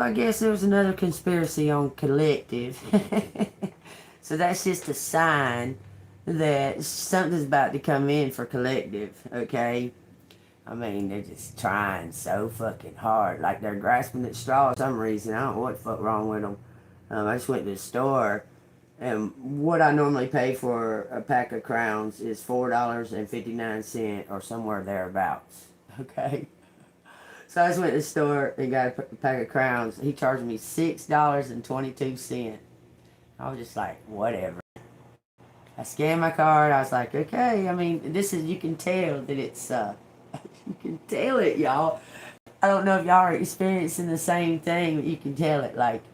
I guess there was another conspiracy on collective. So that's just a sign that something's about to come in for collective, okay? I mean, they're just trying so fucking hard. Like they're grasping at straws for some reason. I don't know what the fuck wrong with them. I just went to the store, and what I normally pay for a pack of crowns is $4.59 or somewhere thereabouts. Okay? So I just went to the store and got a pack of crowns. He charged me $6.22. I was just like, whatever. I scanned my card. I was like, okay. I mean, this is, you can tell that it's, you can tell it, y'all. I don't know if y'all are experiencing the same thing, but you can tell it. Like,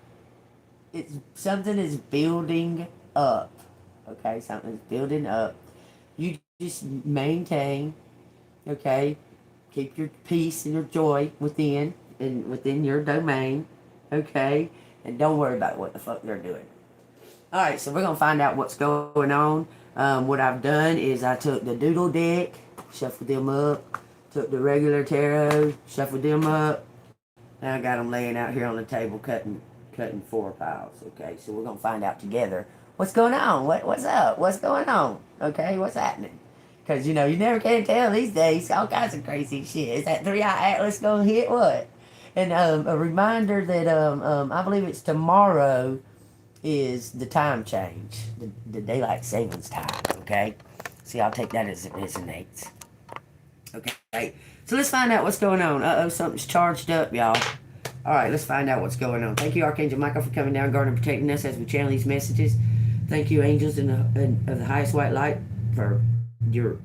it's, something is building up. Okay, something's building up. You just maintain, okay, keep your peace and your joy within and within your domain, okay, and don't worry about what the fuck they're doing. All right, so we're gonna find out what's going on. What I've done is I took the doodle deck, shuffled them up, took the regular tarot, shuffled them up, and I got them laying out here on the table, cutting four piles. Okay, so we're gonna find out together what's going on. What's up? What's going on? Okay, what's happening? Because you know you never can tell these days. All kinds of crazy shit. Is that 3-eye atlas gonna hit what? And a reminder that I believe it's tomorrow is the time change, the daylight savings time. Okay, see, I'll take that as it resonates. Okay, so let's find out what's going on. Something's charged up, y'all. All right, let's find out what's going on. Thank you, Archangel Michael, for coming down, guarding and protecting us as we channel these messages. Thank you, angels of the highest white light, for your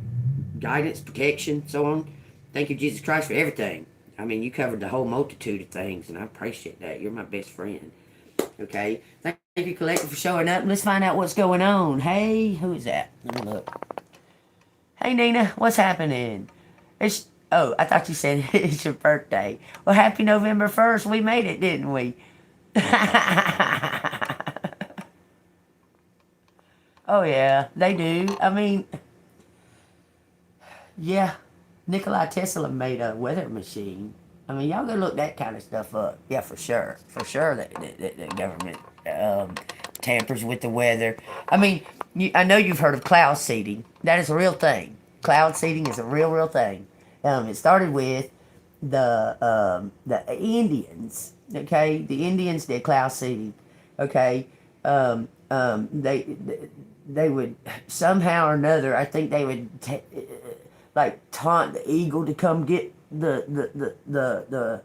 guidance, protection, so on. Thank you, Jesus Christ, for everything. I mean, you covered the whole multitude of things, and I appreciate that. You're my best friend. Okay? Thank you, Collective, for showing up. Let's find out what's going on. Hey, who is that? Let me look. Hey, Nina, what's happening? It's, oh, I thought you said it's your birthday. Well, happy November 1st. We made it, didn't we? Oh, yeah, they do. I mean, yeah, Nikola Tesla made a weather machine. I mean, y'all go look that kind of stuff up. Yeah, for sure. For sure that the government tampers with the weather. I mean, I know you've heard of cloud seeding. That is a real thing. Cloud seeding is a real thing. It started with the Indians. Okay, the Indians did cloud seeding. Okay, they would somehow or another. I think they would like taunt the eagle to come get the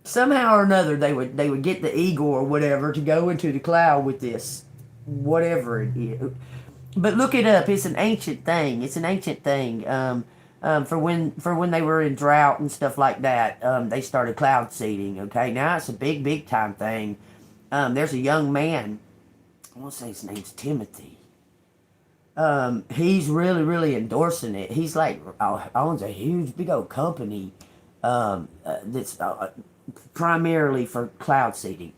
somehow or another they would get the eagle or whatever to go into the cloud with this whatever it is. But look it up. It's an ancient thing. It's an ancient thing. For when they were in drought and stuff like that, they started cloud seeding. Okay, now it's a big time thing. There's a young man. I want to say his name's Timothy. He's really endorsing it. He's like owns a huge big old company that's primarily for cloud seeding.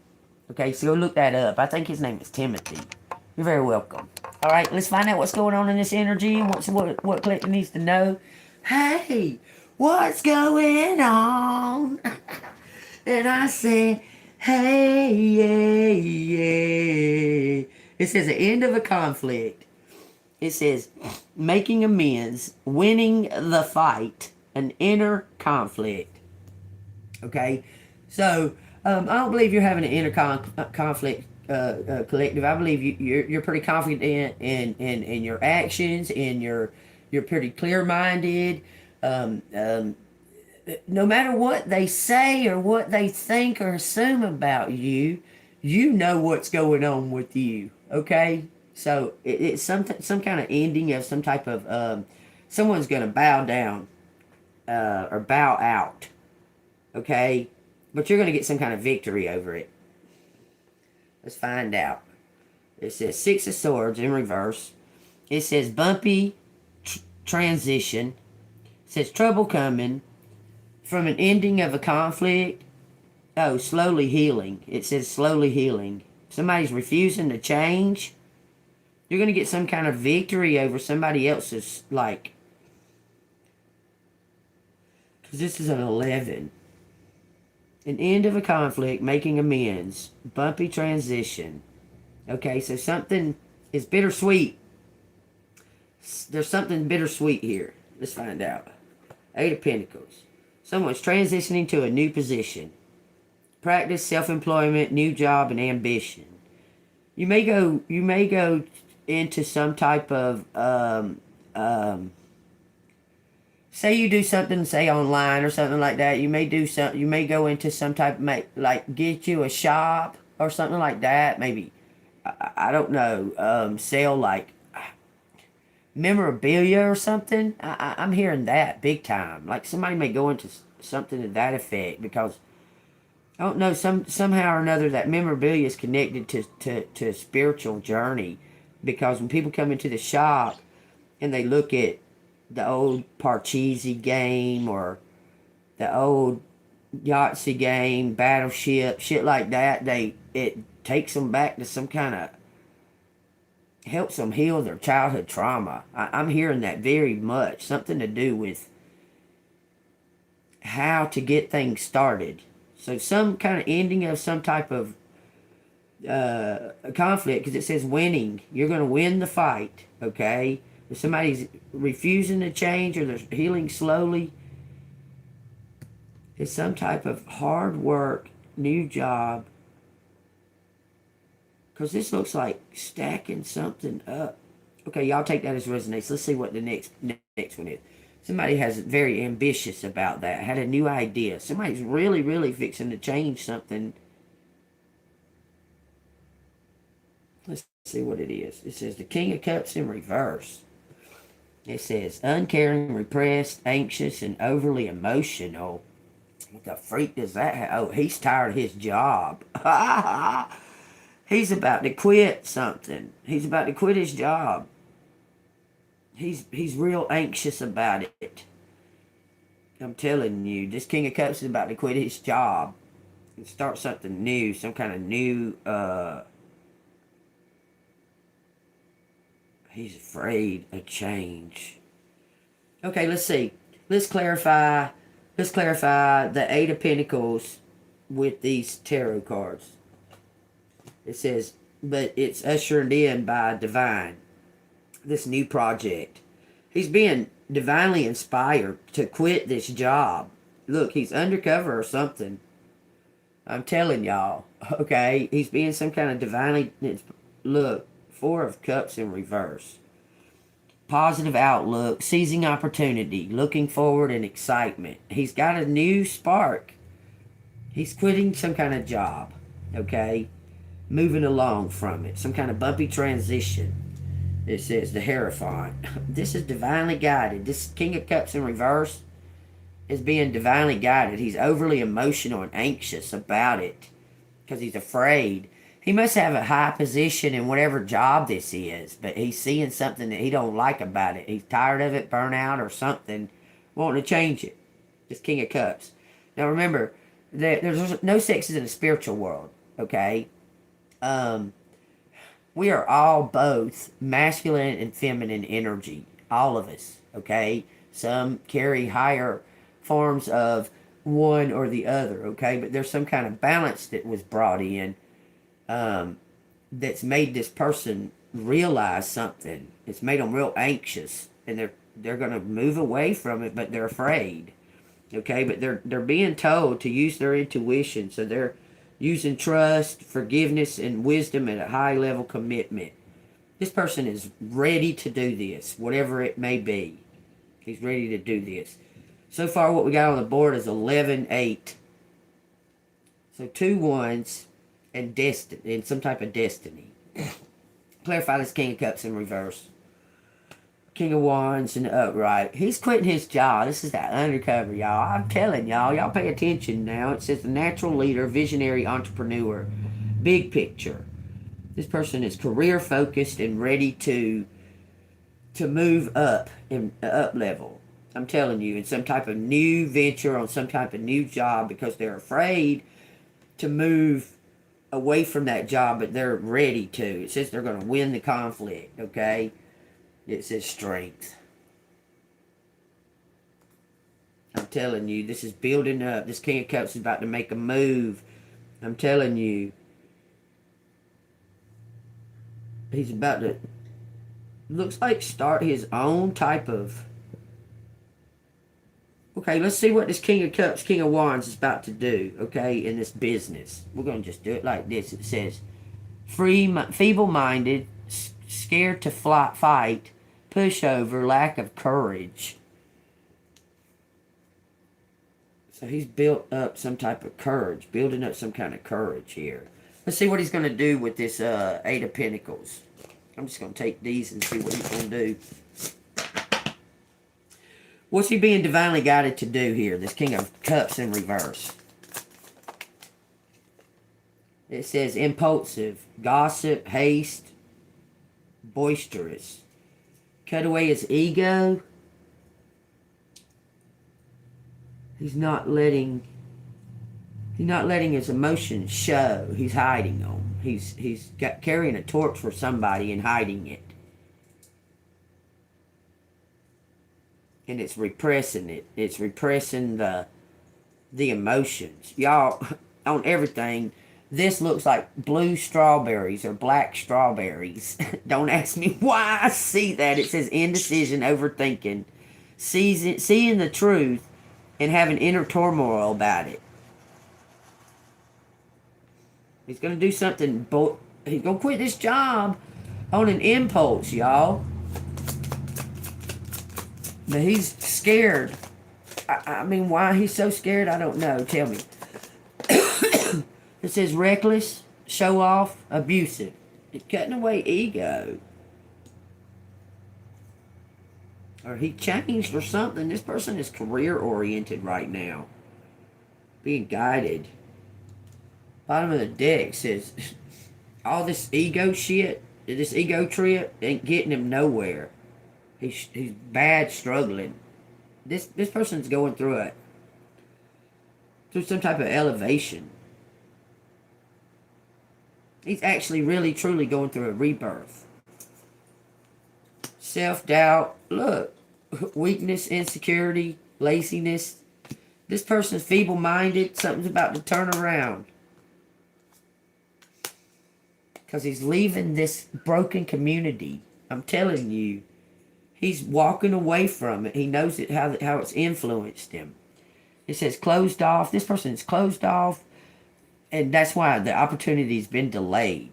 Okay, so go look that up. I think his name is Timothy. You're very welcome. All right, let's find out what's going on in this energy and what Collector needs to know. Hey, what's going on? And I said, hey, yeah. It says the end of a conflict. It says making amends, winning the fight, an inner conflict. Okay, so I don't believe you're having an inner conflict, Collective. I believe you're pretty confident in your actions, and you're pretty clear minded. No matter what they say or what they think or assume about you, you know what's going on with you. Okay, so it's some kind of ending of some type of someone's going to bow down or bow out. Okay, but you're going to get some kind of victory over it. Let's find out. It says Six of Swords in reverse. It says bumpy transition. It says trouble coming from an ending of a conflict. Oh, slowly healing. It says slowly healing. Somebody's refusing to change. You're going to get some kind of victory over somebody else's, like, because this is an 11. An end of a conflict, making amends, bumpy transition. Okay, so something is bittersweet. There's something bittersweet here. Let's find out. Eight of Pentacles. Someone's transitioning to a new position. Practice, self-employment, new job, and ambition. You may go into some type of say you do something, say online or something like that. You may do something. You may go into some type of like get you a shop or something like that. Maybe I don't know. Sell like memorabilia or something. I'm hearing that big time. Like somebody may go into something to that effect because I don't know, somehow or another that memorabilia is connected to a spiritual journey, because when people come into the shop and they look at the old Parcheesi game or the old Yahtzee game, Battleship, shit like that, it takes them back to some kind of, helps them heal their childhood trauma. I'm hearing that very much. Something to do with how to get things started. So some kind of ending of some type of conflict, because it says winning. You're going to win the fight, okay? If somebody's refusing to change or they're healing slowly, it's some type of hard work, new job. Because this looks like stacking something up. Okay, y'all take that as resonates. Let's see what the next one is. Somebody has very ambitious about that. Had a new idea. Somebody's really, really fixing to change something. Let's see what it is. It says the King of Cups in reverse. It says uncaring, repressed, anxious, and overly emotional. What the freak does that have? Oh, he's tired of his job. He's about to quit something. He's about to quit his job. He's real anxious about it. I'm telling you, this King of Cups is about to quit his job and start something new, some kind of new, he's afraid of change. Okay, let's see. Let's clarify the Eight of Pentacles with these tarot cards. It says, but it's ushered in by divine, this new project. He's being divinely inspired to quit this job. Look, he's undercover or something. I'm telling y'all, okay? He's being some kind of divinely... Look, Four of Cups in reverse. Positive outlook, seizing opportunity, looking forward and excitement. He's got a new spark. He's quitting some kind of job, okay? Moving along from it. Some kind of bumpy transition. It says the Hierophant. This is divinely guided. This King of Cups in reverse is being divinely guided. He's overly emotional and anxious about it because he's afraid. He must have a high position in whatever job this is, but he's seeing something that he don't like about it. He's tired of it, burnout or something, wanting to change it. This King of Cups. Now remember, there's no sexes in the spiritual world, okay? We are all both masculine and feminine energy. All of us, okay? Some carry higher forms of one or the other, okay? But there's some kind of balance that was brought in that's made this person realize something. It's made them real anxious, and they're going to move away from it, but they're afraid, okay? But they're being told to use their intuition, so they're using trust, forgiveness, and wisdom at a high level commitment. This person is ready to do this, whatever it may be. He's ready to do this. So far, what we got on the board is 11-8. So 2 ones and destiny, and some type of destiny. Clarify this King of Cups in reverse. King of Wands in the upright. He's quitting his job. This is that undercover, y'all. I'm telling y'all. Y'all pay attention now. It says the natural leader, visionary entrepreneur. Big picture. This person is career focused and ready to move up in up level. I'm telling you, in some type of new venture, on some type of new job, because they're afraid to move away from that job, but they're ready to. It says they're going to win the conflict, okay? It says strength. I'm telling you, this is building up. This King of Cups is about to make a move. I'm telling you. He's about to, looks like, start his own type of... Okay, let's see what this King of Cups, King of Wands is about to do, okay, in this business. We're going to just do it like this. It says, feeble-minded, scared to fight, pushover, lack of courage. So he's built up some type of courage, building up some kind of courage here. Let's see what he's going to do with this Eight of Pentacles. I'm just going to take these and see what he's going to do. What's he being divinely guided to do here? This King of Cups in reverse. It says impulsive, gossip, haste, boisterous. Cut away his ego. He's not letting his emotions show. He's hiding them. He's carrying a torch for somebody and hiding it. And it's repressing it. It's repressing the emotions. Y'all, on everything, this looks like blue strawberries or black strawberries. Don't ask me why I see that. It says indecision, overthinking, seeing the truth, and having inner turmoil about it. He's going to do something. He's going to quit this job on an impulse, y'all. But he's scared. I mean, why he's so scared, I don't know. Tell me. It says reckless, show off, abusive. It's cutting away ego. Or he changed or something. This person is career-oriented right now. Being guided. Bottom of the deck says, all this ego shit, this ego trip, ain't getting him nowhere. He's bad struggling. This person's going through some type of elevation. He's actually really truly going through a rebirth. Self-doubt, look, weakness, insecurity, laziness. This person's feeble-minded. Something's about to turn around. Because he's leaving this broken community. I'm telling you. He's walking away from it. He knows it how it's influenced him. It says closed off. This person is closed off. And that's why the opportunity's been delayed.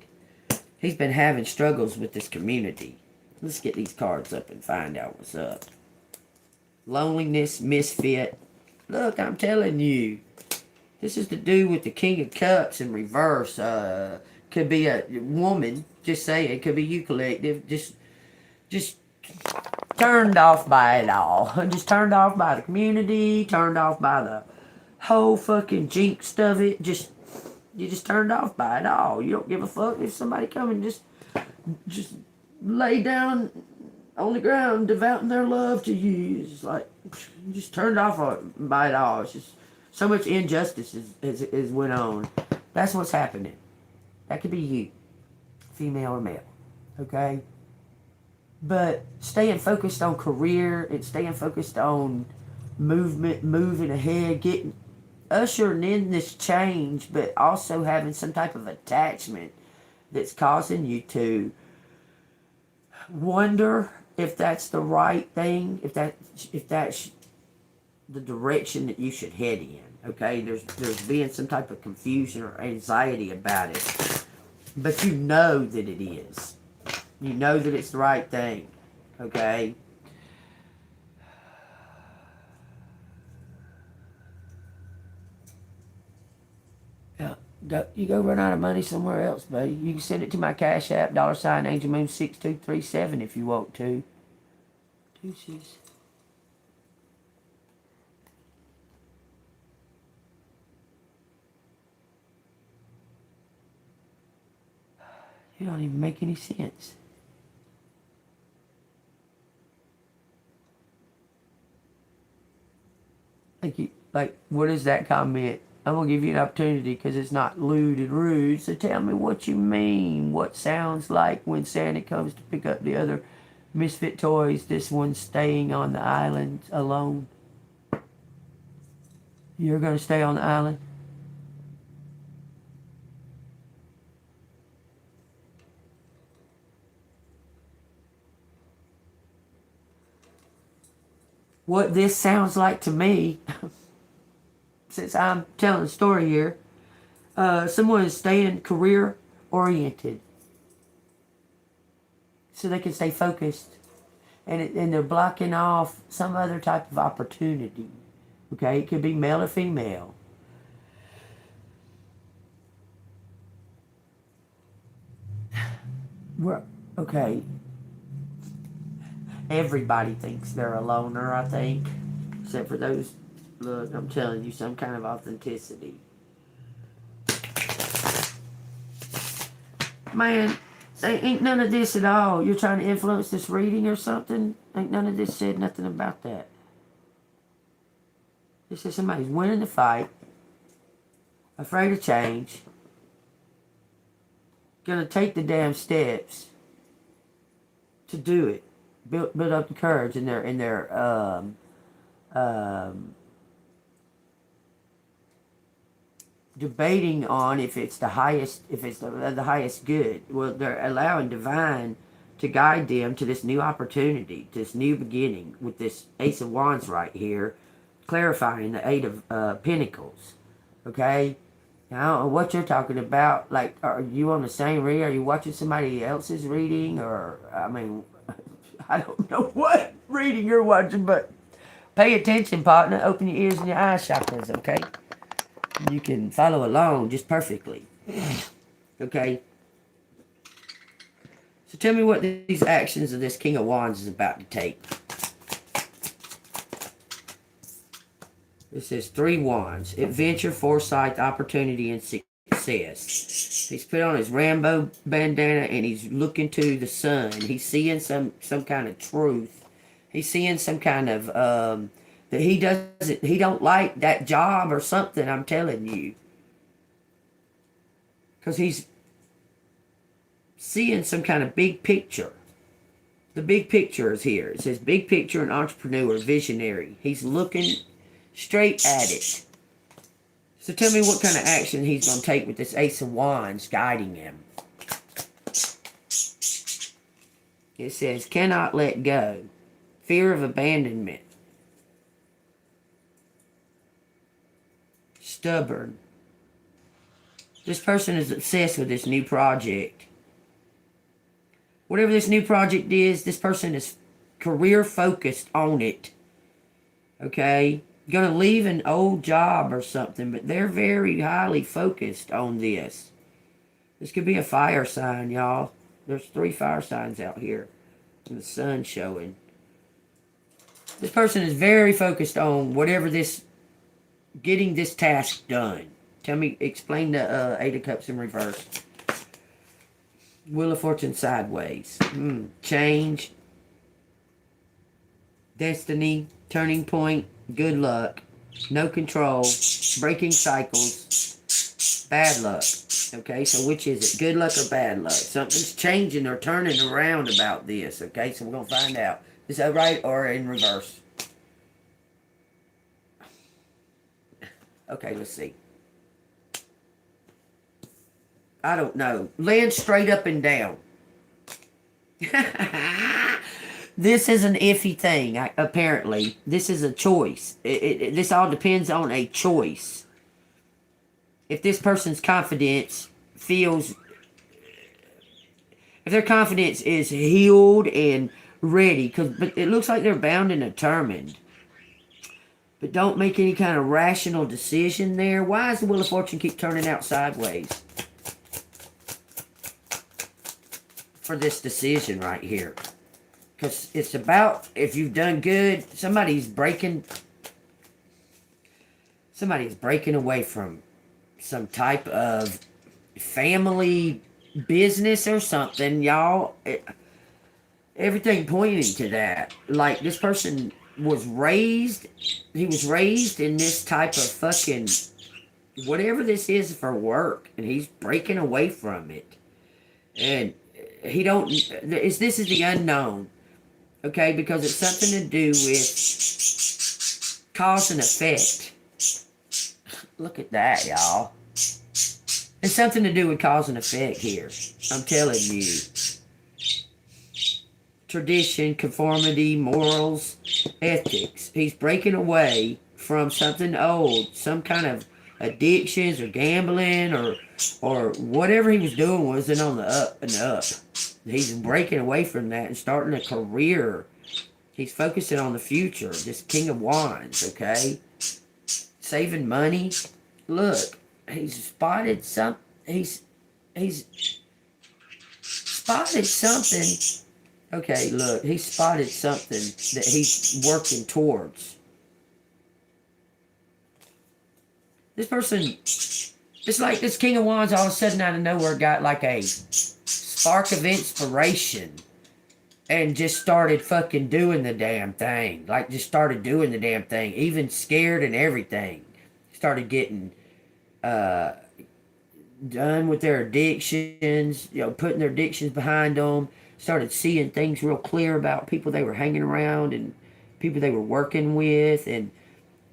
He's been having struggles with this community. Let's get these cards up and find out what's up. Loneliness, misfit. Look, I'm telling you. This is to do with the King of Cups in reverse. Could be a woman. Just say it. Could be you, collective. Just turned off by it all. Just turned off by the community. Turned off by the whole fucking jinx of it. You just turned off by it all. You don't give a fuck if somebody come and just lay down on the ground, devoting their love to you. It's like, you just turned off by it all. It's just so much injustice is went on. That's what's happening. That could be you, female or male, okay? But staying focused on career and staying focused on movement, moving ahead, ushering in this change, but also having some type of attachment that's causing you to wonder if that's the right thing, if that's the direction that you should head in. Okay, there's being some type of confusion or anxiety about it, but you know that it is. You know that it's the right thing. Okay. You go run out of money somewhere else, buddy. You can send it to my Cash App, $AngelMoon6237 if you want to. Deuces. You don't even make any sense. Like, what is that comment? I'm going to give you an opportunity because it's not lewd and rude. So tell me what you mean. What sounds like when Santa comes to pick up the other misfit toys, this one's staying on the island alone. You're going to stay on the island? What this sounds like to me, since I'm telling a story here, someone is staying career oriented so they can stay focused, and they're blocking off some other type of opportunity. Okay, it could be male or female. We're, okay, everybody thinks they're a loner, I think, except for those. Look, I'm telling you, some kind of authenticity. Man, ain't none of this at all. You're trying to influence this reading or something? Ain't none of this said nothing about that. This is somebody's winning the fight, afraid of change, gonna take the damn steps to do it. Build up the courage in their debating on if it's the highest, if it's the highest good. Well, they're allowing divine to guide them to this new opportunity, to this new beginning, with this Ace of Wands right here, clarifying the Eight of Pentacles. Okay? Now, I don't know what you're talking about. Like, are you on the same reading? Are you watching somebody else's reading? Or, I mean, I don't know what reading you're watching, but pay attention, partner. Open your ears and your eye chakras, okay? You can follow along just perfectly. Okay? So tell me what these actions of this King of Wands is about to take. It says 3 wands. Adventure, foresight, opportunity, and success. He's put on his Rambo bandana and he's looking to the sun. He's seeing some kind of truth. He's seeing some kind of that he don't like that job or something, I'm telling you. Because he's seeing some kind of big picture. The big picture is here. It says big picture and entrepreneur, visionary. He's looking straight at it. So tell me what kind of action he's going to take with this Ace of Wands guiding him. It says, cannot let go. Fear of abandonment. Stubborn. This person is obsessed with this new project. Whatever this new project is, this person is career focused on it. Okay? Gonna leave an old job or something, but they're very highly focused on this. This could be a fire sign, y'all. There's 3 fire signs out here. And the sun showing. This person is very focused on whatever this, getting this task done. Tell me, explain the 8 of Cups in reverse. Wheel of Fortune sideways. Change. Destiny. Turning point. Good luck. No control. Breaking cycles. Bad luck. Okay, so which is it? Good luck or bad luck? Something's changing or turning around about this. Okay, so we're going to find out. Is that right or in reverse? Okay, let's see. I don't know. Land straight up and down. This is an iffy thing, apparently. This is a choice. This all depends on a choice. If this person's confidence feels... If their confidence is healed and ready, but it looks like they're bound and determined. But don't make any kind of rational decision there. Why does the Wheel of Fortune keep turning out sideways? For this decision right here. Because it's about, if you've done good, somebody's breaking away from some type of family business or something, y'all. Everything pointing to that. Like, this person was raised, he was raised in this type of fucking, whatever this is for work, and he's breaking away from it. And he don't, this is the unknown. Okay, because it's something to do with cause and effect. Look at that, y'all. It's something to do with cause and effect here. I'm telling you. Tradition, conformity, morals, ethics. He's breaking away from something old, some kind of addictions or gambling or whatever he was doing wasn't on the up and up. He's breaking away from that and starting a career. He's focusing on the future. This King of Wands, okay? Saving money. Look, he's spotted some. He's spotted something. Okay, look, he spotted something that he's working towards. This person, it's like this King of Wands all of a sudden out of nowhere got like a spark of inspiration and just started fucking doing the damn thing. Like, just started doing the damn thing. Even scared and everything. Started getting done with their addictions, you know, putting their addictions behind them. Started seeing things real clear about people they were hanging around and people they were working with, and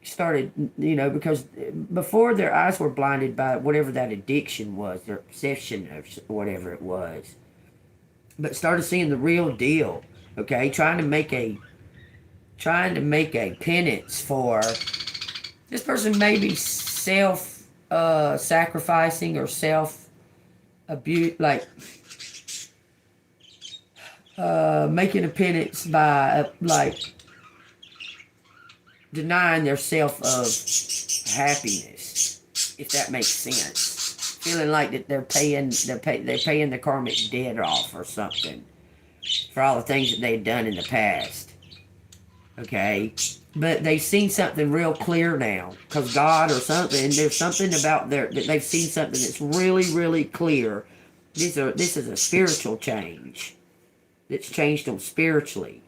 started, you know, because before their eyes were blinded by whatever that addiction was, their obsession or whatever it was, but started seeing the real deal. Okay, trying to make a penance for this person, maybe self sacrificing or self abuse, like making a penance by like denying their self of happiness, if that makes sense. Feeling like that they're paying the karmic debt off or something for all the things that they've done in the past. Okay, but they've seen something real clear now, because God or something. There's something about that they've seen something that's really, really clear. This is a spiritual change. It's changed them spiritually.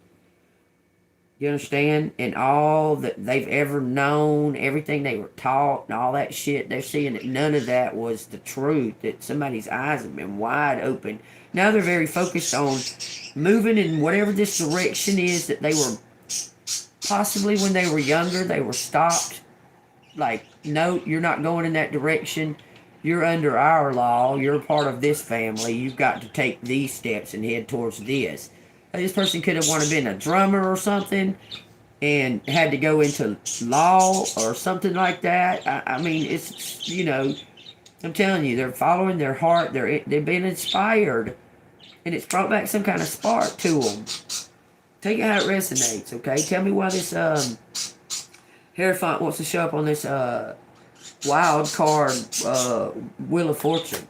You understand? And all that they've ever known, everything they were taught, and all that shit, they're seeing that none of that was the truth, that somebody's eyes have been wide open. Now they're very focused on moving in whatever this direction is that they were, possibly when they were younger, they were stopped. Like, no, you're not going in that direction. You're under our law. You're a part of this family. You've got to take these steps and head towards this. This person could have wanted to been a drummer or something and had to go into law or something like that. I mean, it's, you know, I'm telling you, they're following their heart. They've been inspired, and it's brought back some kind of spark to them. Take it how it resonates, okay? Tell me why this Hierophant wants to show up on this wild card Wheel of Fortune.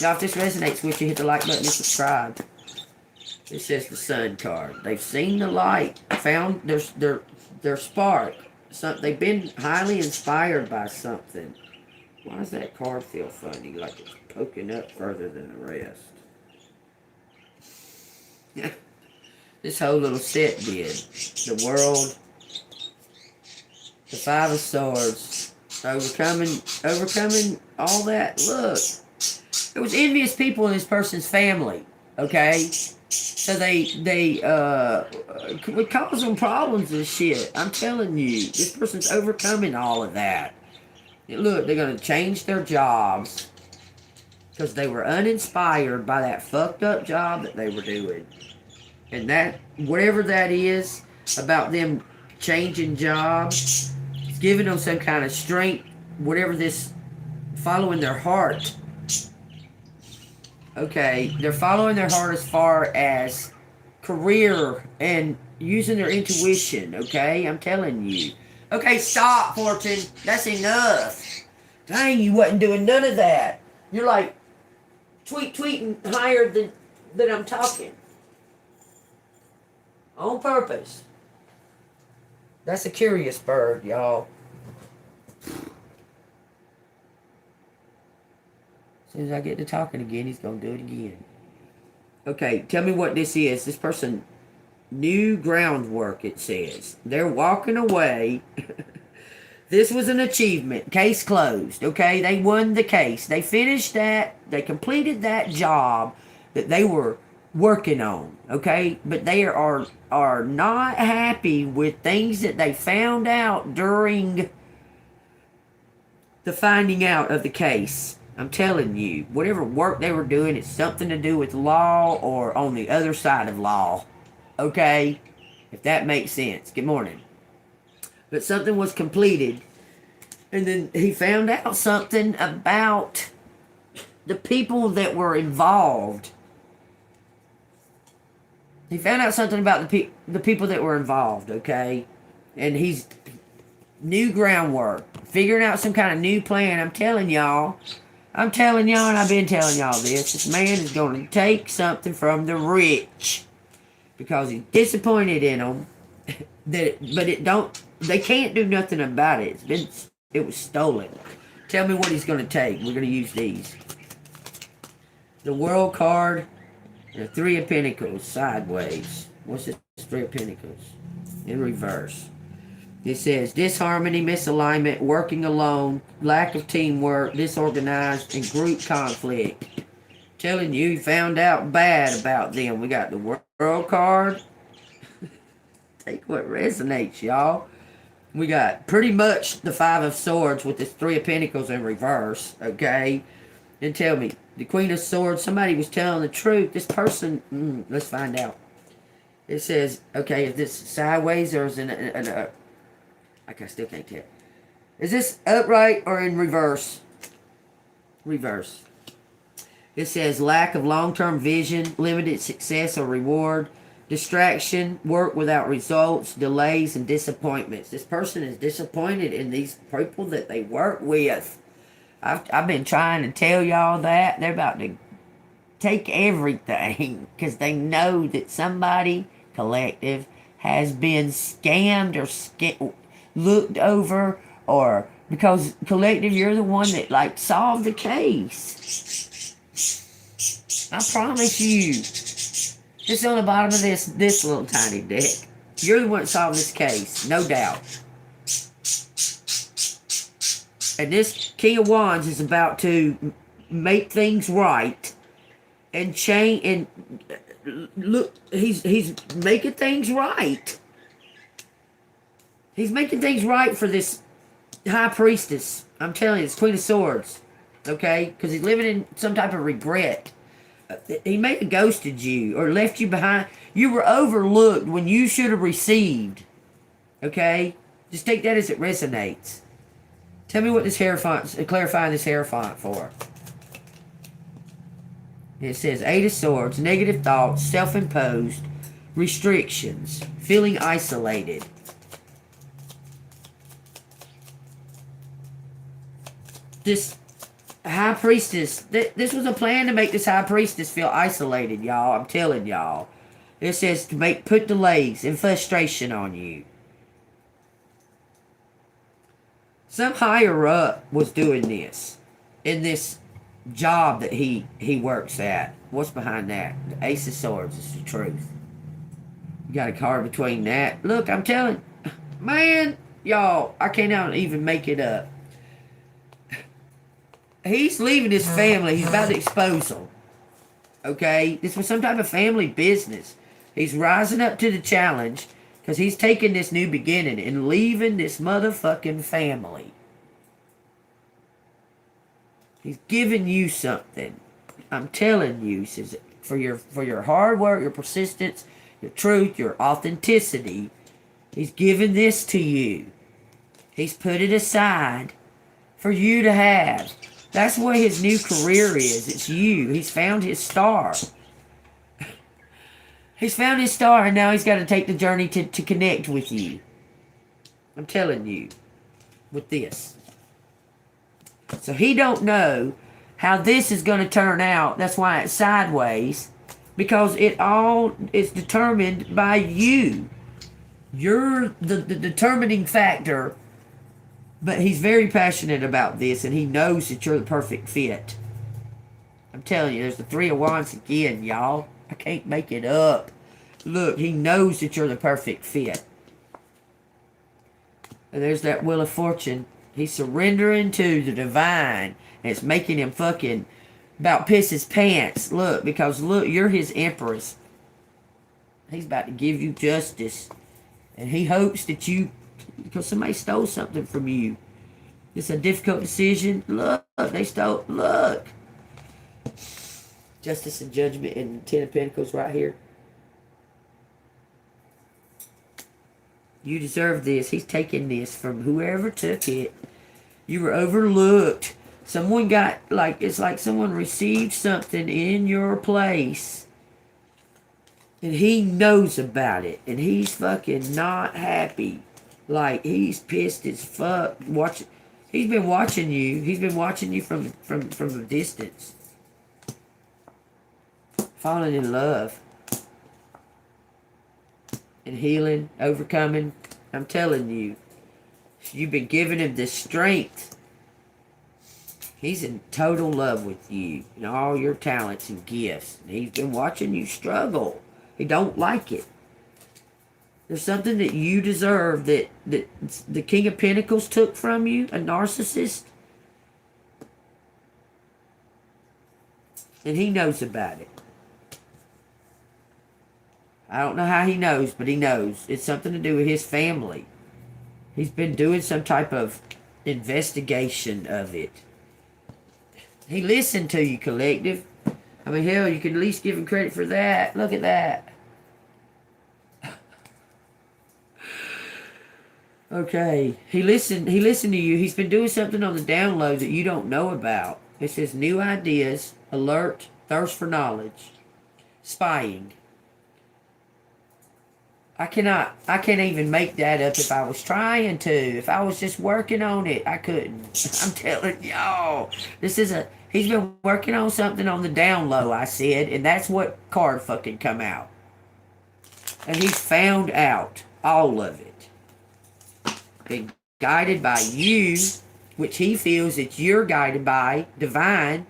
Now, if this resonates with you, hit the like button and subscribe. It says the Sun card. They've seen the light, found their spark. They've been highly inspired by something. Why does that card feel funny, like it's poking up further than the rest? Yeah, this whole little set did. The World, the Five of Swords, overcoming all that. Look, there was envious people in this person's family. Okay. So they would cause them problems and shit. I'm telling you, this person's overcoming all of that. Look, they're going to change their jobs because they were uninspired by that fucked up job that they were doing. And that, whatever that is about them changing jobs, it's giving them some kind of strength, whatever this, following their heart. Okay, they're following their heart as far as career and using their intuition, okay? I'm telling you. Okay, stop, Fortune. That's enough. Dang, you wasn't doing none of that. You're like tweeting higher than I'm talking. On purpose. That's a curious bird, y'all. As soon as I get to talking again, he's going to do it again. Okay, tell me what this is. This person, new groundwork, it says. They're walking away. This was an achievement. Case closed, okay? They won the case. They finished that. They completed that job that they were working on, okay? But they are not happy with things that they found out during the finding out of the case. I'm telling you, whatever work they were doing, it's something to do with law or on the other side of law. Okay? If that makes sense. Good morning. But something was completed. And then he found out something about the people that were involved. He found out something about the people that were involved, okay? And he's new groundwork. Figuring out some kind of new plan. I'm telling y'all, and I've been telling y'all this. This man is going to take something from the rich. Because he's disappointed in them. They can't do nothing about it. It was stolen. Tell me what he's going to take. We're going to use these. The World card. The Three of Pentacles sideways. What's this? Three of Pentacles in reverse. It says disharmony, misalignment, working alone, lack of teamwork, disorganized, and group conflict. Telling you, he found out bad about them. We got the World card. Take what resonates, y'all. We got pretty much the Five of Swords with this Three of Pentacles in reverse. Okay, and tell me. The Queen of Swords, somebody was telling the truth. This person, let's find out. It says, okay, is this sideways or is it I still can't tell. Is this upright or in reverse? Reverse. It says lack of long-term vision, limited success or reward, distraction, work without results, delays, and disappointments. This person is disappointed in these people that they work with. I've been trying to tell y'all that. They're about to take everything because they know that somebody, collective, has been scammed or looked over, or because collective, you're the one that like solved the case. I promise you. It's on the bottom of this little tiny deck. You're the one that solved this case, no doubt. And this King of Wands is about to make things right and change. And look, he's making things right. He's making things right for this High Priestess. I'm telling you, it's Queen of Swords. Okay? Because he's living in some type of regret. He may have ghosted you or left you behind. You were overlooked when you should have received. Okay? Just take that as it resonates. Tell me what this Hierophant, clarifying this Hierophant for. It says, Eight of Swords, negative thoughts, self-imposed, restrictions, feeling isolated. This High Priestess, this was a plan to make this High Priestess feel isolated, y'all. I'm telling y'all. It says to put delays and frustration on you. Some higher up was doing this in this job that he works at. What's behind that? The Ace of Swords is the truth. You got a card between that. Look, I'm telling, man, y'all, I can't even make it up. He's leaving his family. He's about to expose them. Okay? This was some type of family business. He's rising up to the challenge because he's taking this new beginning and leaving this motherfucking family. He's giving you something. I'm telling you, he says, for your hard work, your persistence, your truth, your authenticity, he's giving this to you. He's put it aside for you to have. That's what his new career is. It's you. He's found his star. He's found his star, and now he's got to take the journey to connect with you. I'm telling you. With this. So he don't know how this is going to turn out. That's why it's sideways. Because it all is determined by you. You're the determining factor. But he's very passionate about this, and he knows that you're the perfect fit. I'm telling you, there's the Three of Wands again, y'all. I can't make it up. Look, he knows that you're the perfect fit. And there's that Wheel of Fortune. He's surrendering to the divine, and it's making him fucking about piss his pants. Look, because look, you're his empress. He's about to give you justice. And he hopes that you, because somebody stole something from you. It's a difficult decision. Look, they stole. Look. Justice and judgment and Ten of Pentacles right here. You deserve this. He's taking this from whoever took it. You were overlooked. Someone got, like, it's like someone received something in your place. And he knows about it. And he's fucking not happy. Like, he's pissed as fuck. He's been watching you. He's been watching you from a distance. Falling in love. And healing, overcoming. I'm telling you. You've been giving him the strength. He's in total love with you and all your talents and gifts. And he's been watching you struggle. He don't like it. There's something that you deserve that the King of Pentacles took from you, a narcissist. And he knows about it. I don't know how he knows, but he knows. It's something to do with his family. He's been doing some type of investigation of it. He listened to you, collective. I mean, hell, you can at least give him credit for that. Look at that. Okay. He listened to you. He's been doing something on the down low that you don't know about. It says new ideas, alert, thirst for knowledge, spying. I can't even make that up if I was trying to. If I was just working on it, I couldn't. I'm telling y'all. He's been working on something on the down low, I said, and that's what card fucking come out. And he's found out all of it. Been guided by you, which he feels that you're guided by, divine.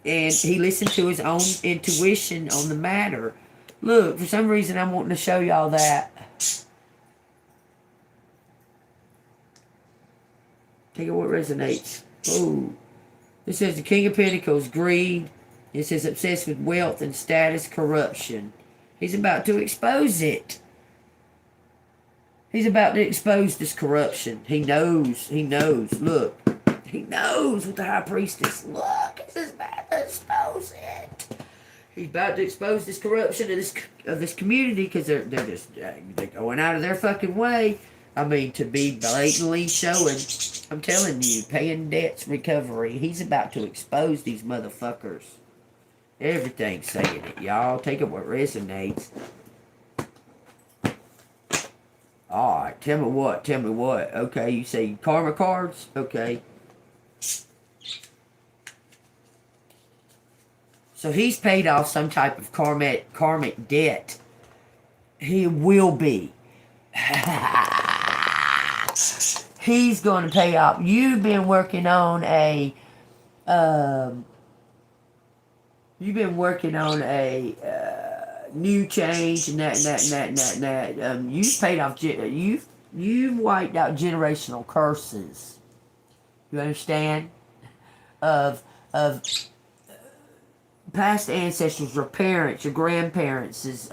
And he listened to his own intuition on the matter. Look, for some reason I'm wanting to show y'all that. Take it what resonates. Oh. It says the King of Pentacles, greed. It says obsessed with wealth and status, corruption. He's about to expose it. He's about to expose this corruption. He knows. He knows. Look. He knows with the High Priestess. Look, he's about to expose it. He's about to expose this corruption of this community because they're going out of their fucking way. I mean, to be blatantly showing, I'm telling you, paying debts, recovery. He's about to expose these motherfuckers. Everything's saying it, y'all. Take it what resonates. Alright, tell me what. Okay, you say karma cards? Okay. So he's paid off some type of karmic debt. He will be. He's going to pay off. You've been working on a new change and that. You've paid off. You've wiped out generational curses. You understand? Of past ancestors, your parents, your grandparents'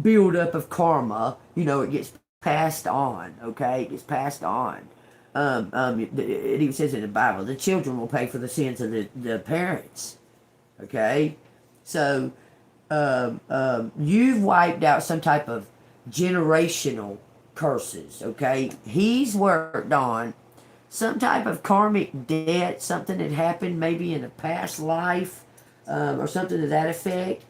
build up of karma. You know, it gets passed on. Okay, it gets passed on. It even says in the Bible, the children will pay for the sins of the parents. Okay, so you've wiped out some type of generational curses. Okay, he's worked on some type of karmic debt, something that happened maybe in a past life, or something to that effect,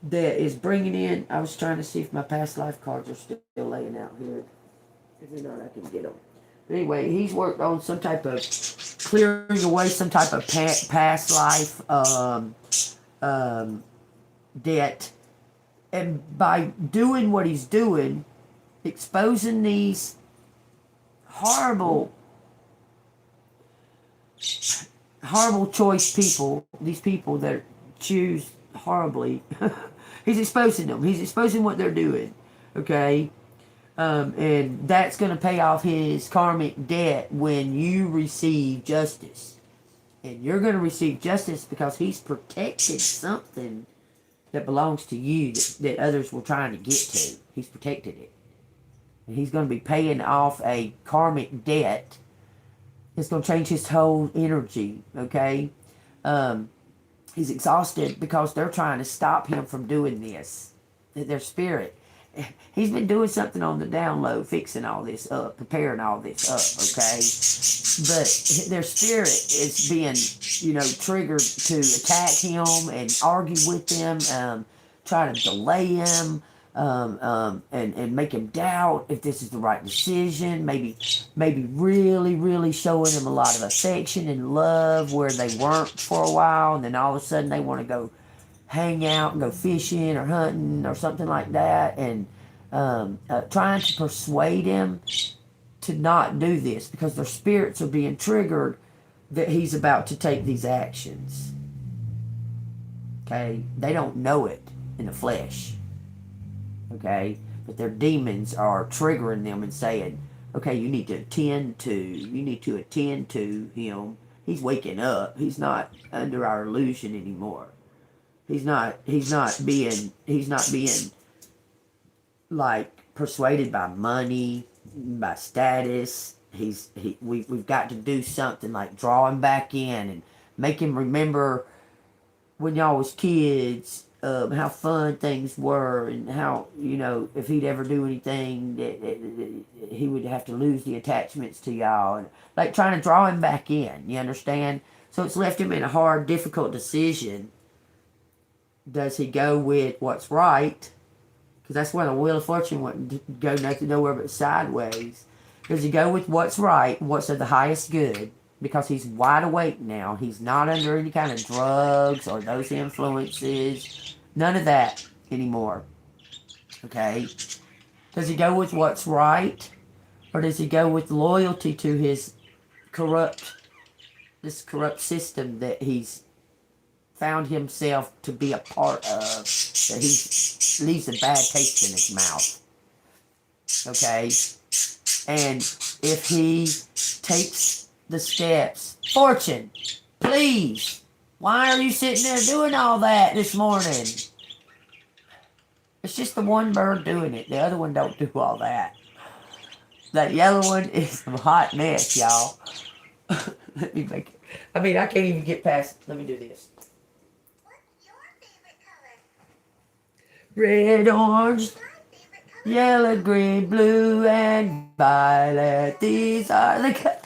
that is bringing in. I was trying to see if my past life cards are still laying out here. If they're not, I can get them. But anyway, he's worked on some type of clearing away some type of past life debt, and by doing what he's doing, exposing these horrible choice people, these people that choose horribly. He's exposing them. He's exposing what they're doing. Okay? And that's going to pay off his karmic debt when you receive justice. And you're going to receive justice because he's protected something that belongs to you that others were trying to get to. He's protected it. And he's going to be paying off a karmic debt It's going to change his whole energy, okay? He's exhausted because they're trying to stop him from doing this. Their spirit. He's been doing something on the down low, fixing all this up, preparing all this up, okay? But their spirit is being, triggered to attack him and argue with him, try to delay him, and make him doubt if this is the right decision. Maybe really, really showing him a lot of affection and love where they weren't for a while, and then all of a sudden they want to go hang out and go fishing or hunting or something like that, and trying to persuade him to not do this because their spirits are being triggered that he's about to take these actions. Okay? They don't know it in the flesh. Okay? But their demons are triggering them and saying, okay, you need to attend to him. He's waking up. He's not under our illusion anymore. He's not being like persuaded by money, by status. We've got to do something like draw him back in and make him remember when y'all was kids, how fun things were, and how, if he'd ever do anything that he would have to lose the attachments to y'all, and like trying to draw him back in. You understand? So it's left him in a hard, difficult decision. Does he go with what's right? Because that's why the Wheel of Fortune wouldn't go nowhere but sideways. Does he go with what's right, what's of the highest good? Because he's wide awake now. He's not under any kind of drugs or those influences. None of that anymore. Okay? Does he go with what's right? Or does he go with loyalty to his corrupt system that he's found himself to be a part of, that he leaves a bad taste in his mouth? Okay? And if he takes the steps, Fortune, please, why are you sitting there doing all that this morning? It's just the one bird doing it. The other one don't do all that. That yellow one is a hot mess, y'all. Let me make it. I can't even get past. Let me do this. What's your favorite color? Red, orange, yellow, green, blue, and violet. These are the colors.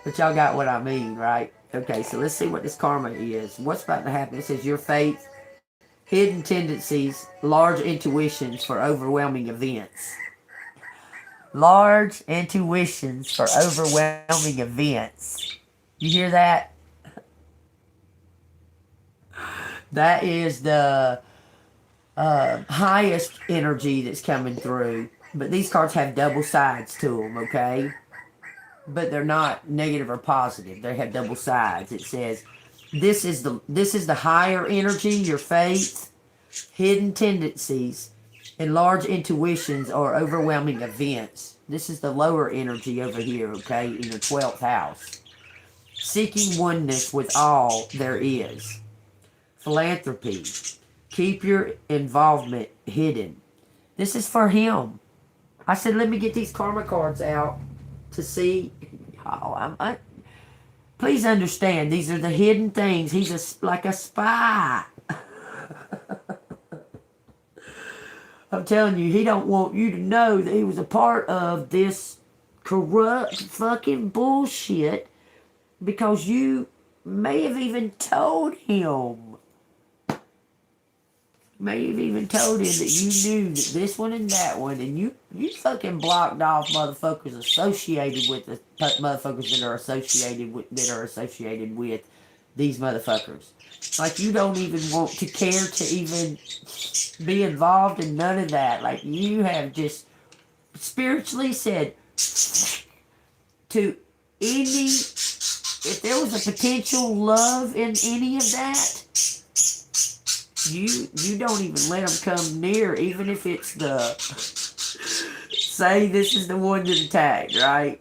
But y'all got what I mean, right? Okay, so let's see what this karma is. What's about to happen? It says your faith, hidden tendencies, large intuitions for overwhelming events. Large intuitions for overwhelming events. You hear that? That is the highest energy that's coming through. But these cards have double sides to them, okay? But they're not negative or positive. They have double sides. It says, this is the higher energy, your faith, hidden tendencies, and large intuitions or overwhelming events. This is the lower energy over here, okay, in your 12th house. Seeking oneness with all there is. Philanthropy. Keep your involvement hidden. This is for him. I said, let me get these karma cards out to see. Please understand, these are the hidden things. He's like a spy. I'm telling you, he don't want you to know that he was a part of this corrupt fucking bullshit, because you may have even told him. May have even told him that you knew that this one and that one, and you fucking blocked off motherfuckers associated with the motherfuckers that are associated with these motherfuckers. Like, you don't even want to care to even be involved in none of that. Like, you have just spiritually said to any, if there was a potential love in any of that, you don't even let them come near, even if it's the, say this is the one that attacked, right?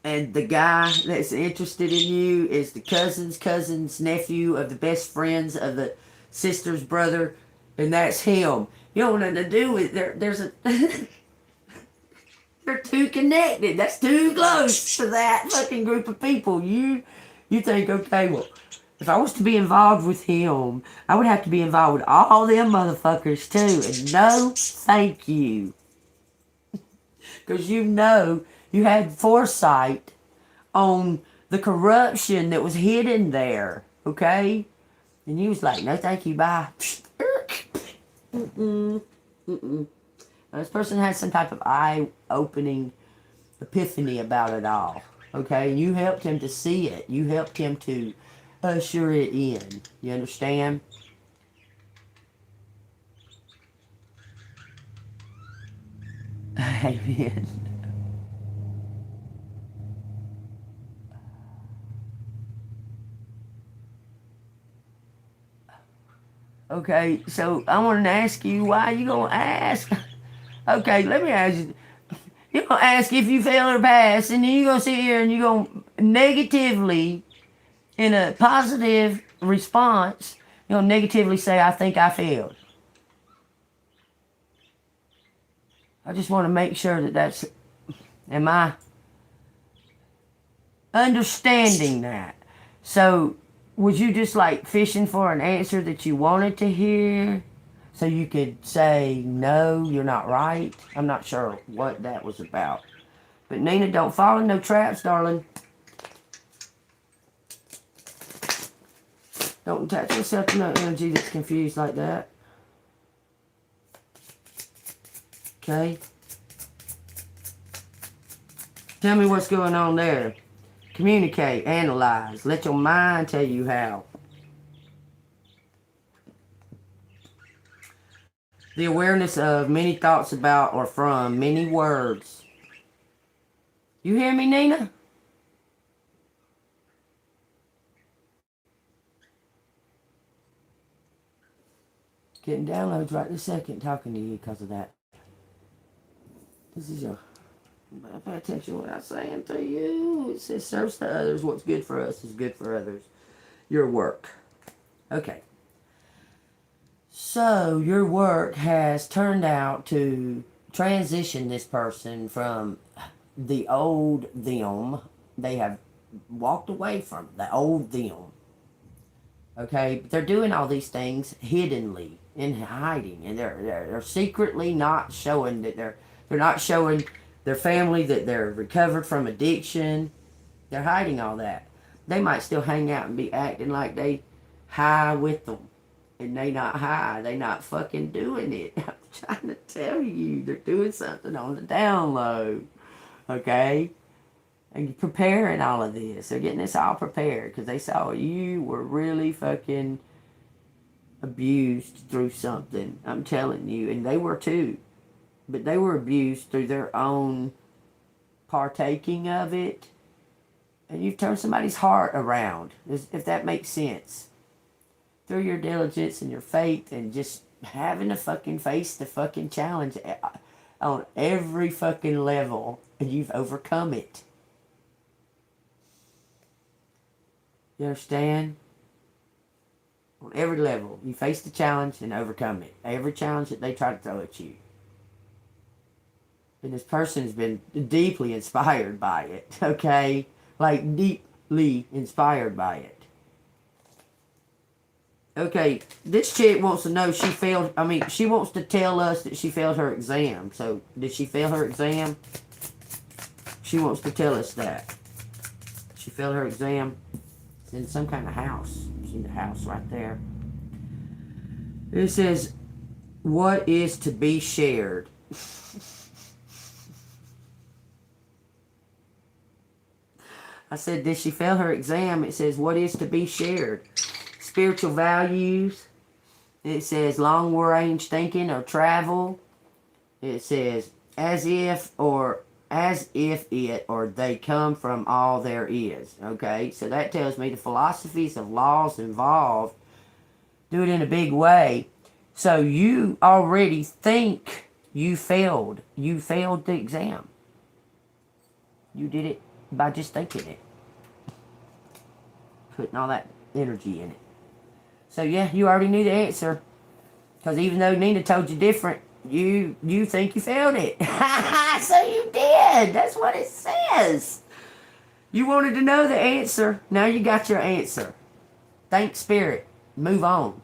And the guy that's interested in you is the cousin's nephew of the best friends of the sister's brother, and that's him. You don't want nothing to do with there's a They're too connected. That's too close to that fucking group of people. You think, okay, well, if I was to be involved with him, I would have to be involved with all them motherfuckers too. And no, thank you. Because you know you had foresight on the corruption that was hidden there. Okay? And you was like, no thank you, bye. Mm-mm. Mm-mm. This person has some type of eye-opening epiphany about it all. Okay? You helped him to see it. You helped him to usher it in. You understand? Amen. Okay, so I wanted to ask you, why you gonna ask? Okay, let me ask you. You're gonna ask if you fail or pass, and then you're gonna sit here and you're gonna negatively, in a positive response, you're gonna negatively say, I think I failed. I just want to make sure that that's, am I understanding that? So, was you just like fishing for an answer that you wanted to hear? So you could say, no, you're not right? I'm not sure what that was about. But Nina, don't fall in no traps, darling. Don't attach yourself to no energy that's confused like that. Okay? Tell me what's going on there. Communicate, analyze. Let your mind tell you how. The awareness of many thoughts about or from many words. You hear me, Nina? Getting downloads right this second talking to you because of that. This is your... Pay attention to what I'm saying to you. It says, serves to others. What's good for us is good for others. Your work. Okay. So, your work has turned out to transition this person from the old them. They have walked away from the old them. Okay? But they're doing all these things hiddenly, in hiding. And they're secretly not showing that they're not showing their family that they're recovered from addiction. They're hiding all that. They might still hang out and be acting like they high with them. And they not high. They not fucking doing it. I'm trying to tell you. They're doing something on the down low. Okay? And preparing all of this. They're getting this all prepared. Because they saw you were really fucking abused through something. I'm telling you. And they were too. But they were abused through their own partaking of it. And you've turned somebody's heart around, if that makes sense. Through your diligence and your faith and just having to fucking face the fucking challenge on every fucking level. And you've overcome it. You understand? On every level. You face the challenge and overcome it. Every challenge that they try to throw at you. And this person has been deeply inspired by it, okay? Like, deeply inspired by it. Okay, this chick wants to know she failed, she wants to tell us that she failed her exam. So, did she fail her exam? She wants to tell us that. She failed her exam. It's in some kind of house. See the house right there. It says, what is to be shared? I said, did she fail her exam? It says, what is to be shared? Spiritual values. It says, long-range thinking or travel. It says, as if it or they come from all there is. Okay, so that tells me the philosophies of laws involved do it in a big way. So you already think you failed. You failed the exam. You did it by just thinking it. Putting all that energy in it. So yeah, you already knew the answer. Because even though Nina told you different, you think you failed it. So you did. That's what it says. You wanted to know the answer. Now you got your answer. Thank Spirit. Move on.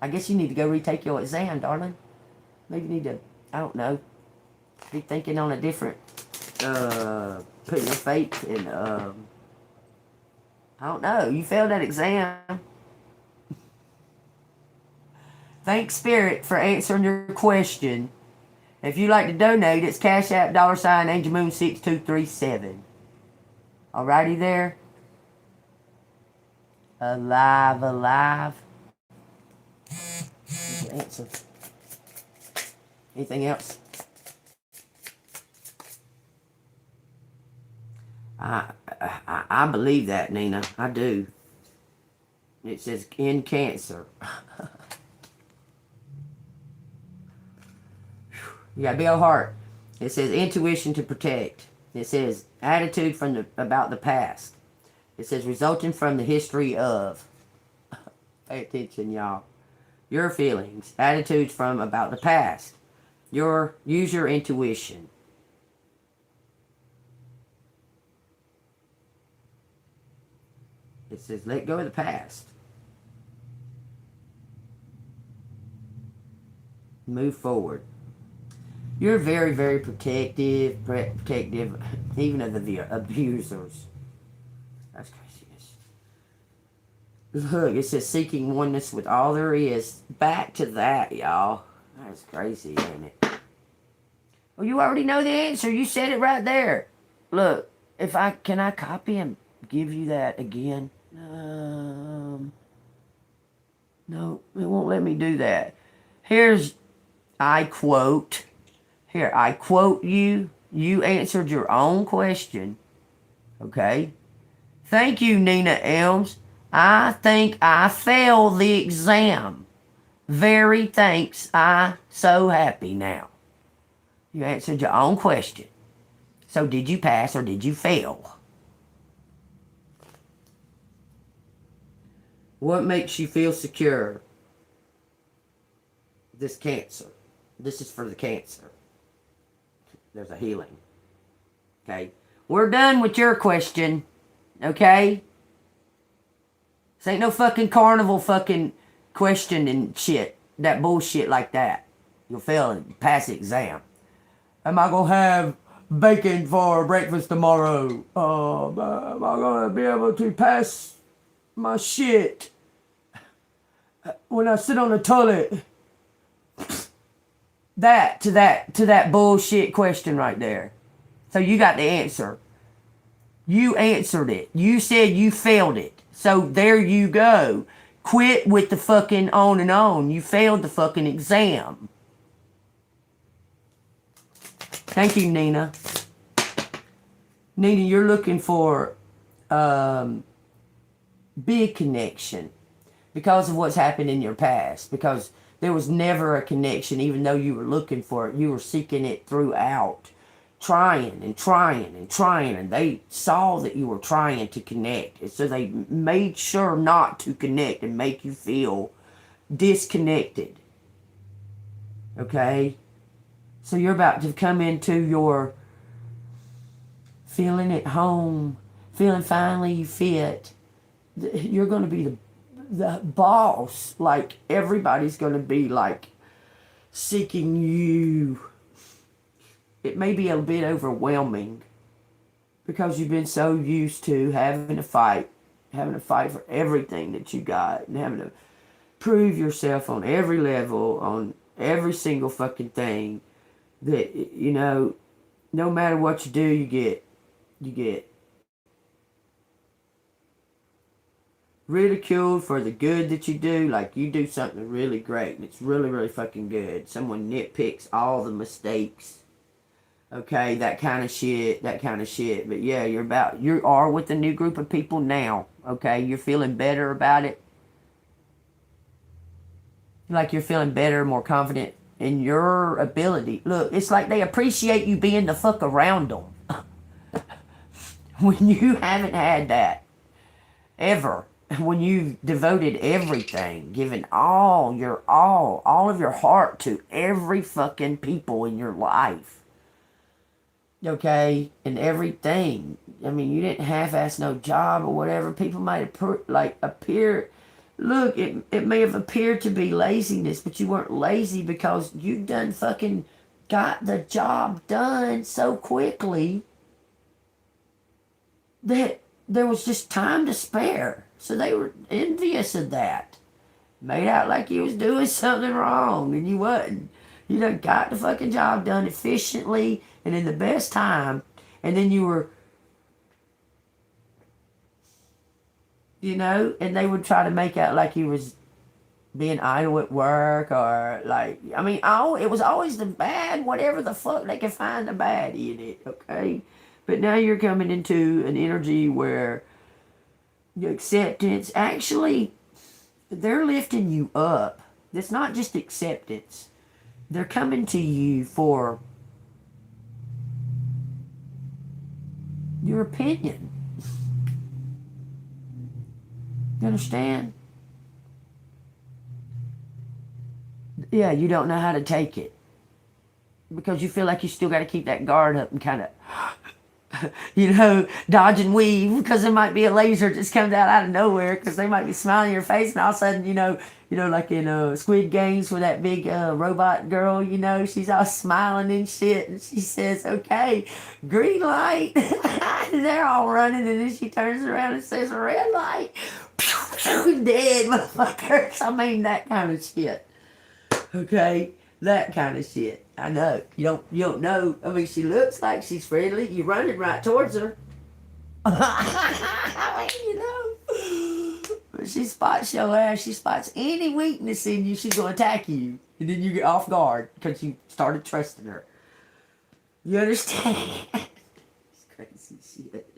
I guess you need to go retake your exam, darling. Maybe you need to, I don't know, be thinking on a different, putting your faith in, I don't know. You failed that exam. Thank Spirit for answering your question. If you'd like to donate, it's Cash App $AngelMoon6237. Alrighty there. Alive. That's the answer. Anything else? I believe that, Nina. I do. It says in Cancer. You got Bill Hart. It says intuition to protect. It says attitude from about the past. It says resulting from the history of. Pay attention, y'all. Your feelings, attitudes from about the past. Use your intuition. It says let go of the past. Move forward. You're very, very protective, even of the abusers. That's craziness. Look, it says seeking oneness with all there is. Back to that, y'all. That's crazy, ain't it? Well, you already know the answer. You said it right there. Look, can I copy and give you that again? No, it won't let me do that. I quote you. You answered your own question. Okay? Thank you, Nina Elms. I think I failed the exam. Very thanks. I so happy now. You answered your own question. So did you pass or did you fail? What makes you feel secure? This Cancer. This is for the Cancer. There's a healing. Okay? We're done with your question. Okay? This ain't no fucking carnival fucking question and shit. That bullshit like that. You'll fail and pass the exam. Am I gonna have bacon for breakfast tomorrow? Am I gonna be able to pass my shit when I sit on the toilet? To that bullshit question right there. So you got the answer. You answered it. You said you failed it. So there you go. Quit with the fucking on and on. You failed the fucking exam. Thank you, Nina. Nina, you're looking for big connection because of what's happened in your past. Because there was never a connection, even though you were looking for it. You were seeking it throughout. Trying, and they saw that you were trying to connect. And so they made sure not to connect and make you feel disconnected. Okay? So you're about to come into your feeling at home, feeling finally you fit. You're going to be the boss. Like, everybody's going to be, like, seeking you. It may be a bit overwhelming because you've been so used to having to fight for everything that you got and having to prove yourself on every level, on every single fucking thing that, you know, no matter what you do, you get ridiculed for the good that you do. Like, you do something really great and it's really, really fucking good. Someone nitpicks all the mistakes. Okay, that kind of shit. But yeah, you are with a new group of people now. Okay, you're feeling better about it. Like you're feeling better, more confident in your ability. Look, it's like they appreciate you being the fuck around them. When you haven't had that. Ever. when you've devoted everything, given all of your heart to every fucking people in your life, okay, and everything. I mean, you didn't half-ass no job or whatever. People might appear. Look, it may have appeared to be laziness, but you weren't lazy because you done fucking got the job done so quickly that there was just time to spare. So they were envious of that. Made out like you was doing something wrong, and you wasn't. You done got the fucking job done efficiently and in the best time, and then you were, and they would try to make out like you was being idle at work, or like, I mean, it was always the bad, whatever the fuck they could find the bad in it, okay? But now you're coming into an energy where your acceptance, actually, they're lifting you up. It's not just acceptance. They're coming to you for your opinion. You understand? Yeah, you don't know how to take it. Because you feel like you still got to keep that guard up and kind of, dodge and weave, because there might be a laser that just comes out of nowhere, because they might be smiling in your face, and all of a sudden, like in Squid Games with that big robot girl, she's all smiling and shit, and she says, okay, green light. And they're all running, and then she turns around and says, red light. Dead, motherfuckers. I mean, that kind of shit. Okay? That kind of shit. I know. You don't know. I mean, she looks like she's friendly. You're running right towards her. I mean, But she spots your ass. She spots any weakness in you. She's going to attack you. And then you get off guard because you started trusting her. You understand? It's crazy shit.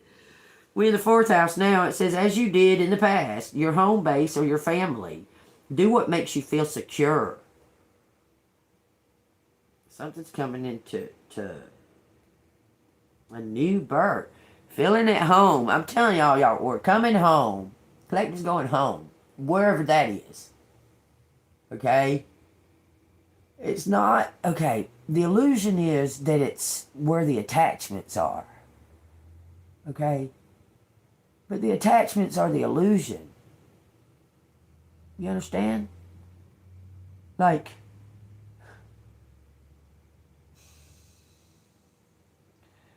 We're in the 4th house now. It says, as you did in the past, your home base or your family, do what makes you feel secure. Something's coming into a new birth. Feeling at home. I'm telling y'all, we're coming home. Collective's going home. Wherever that is. Okay? It's not, okay, the illusion is that it's where the attachments are. Okay? But the attachments are the illusion. You understand? Like,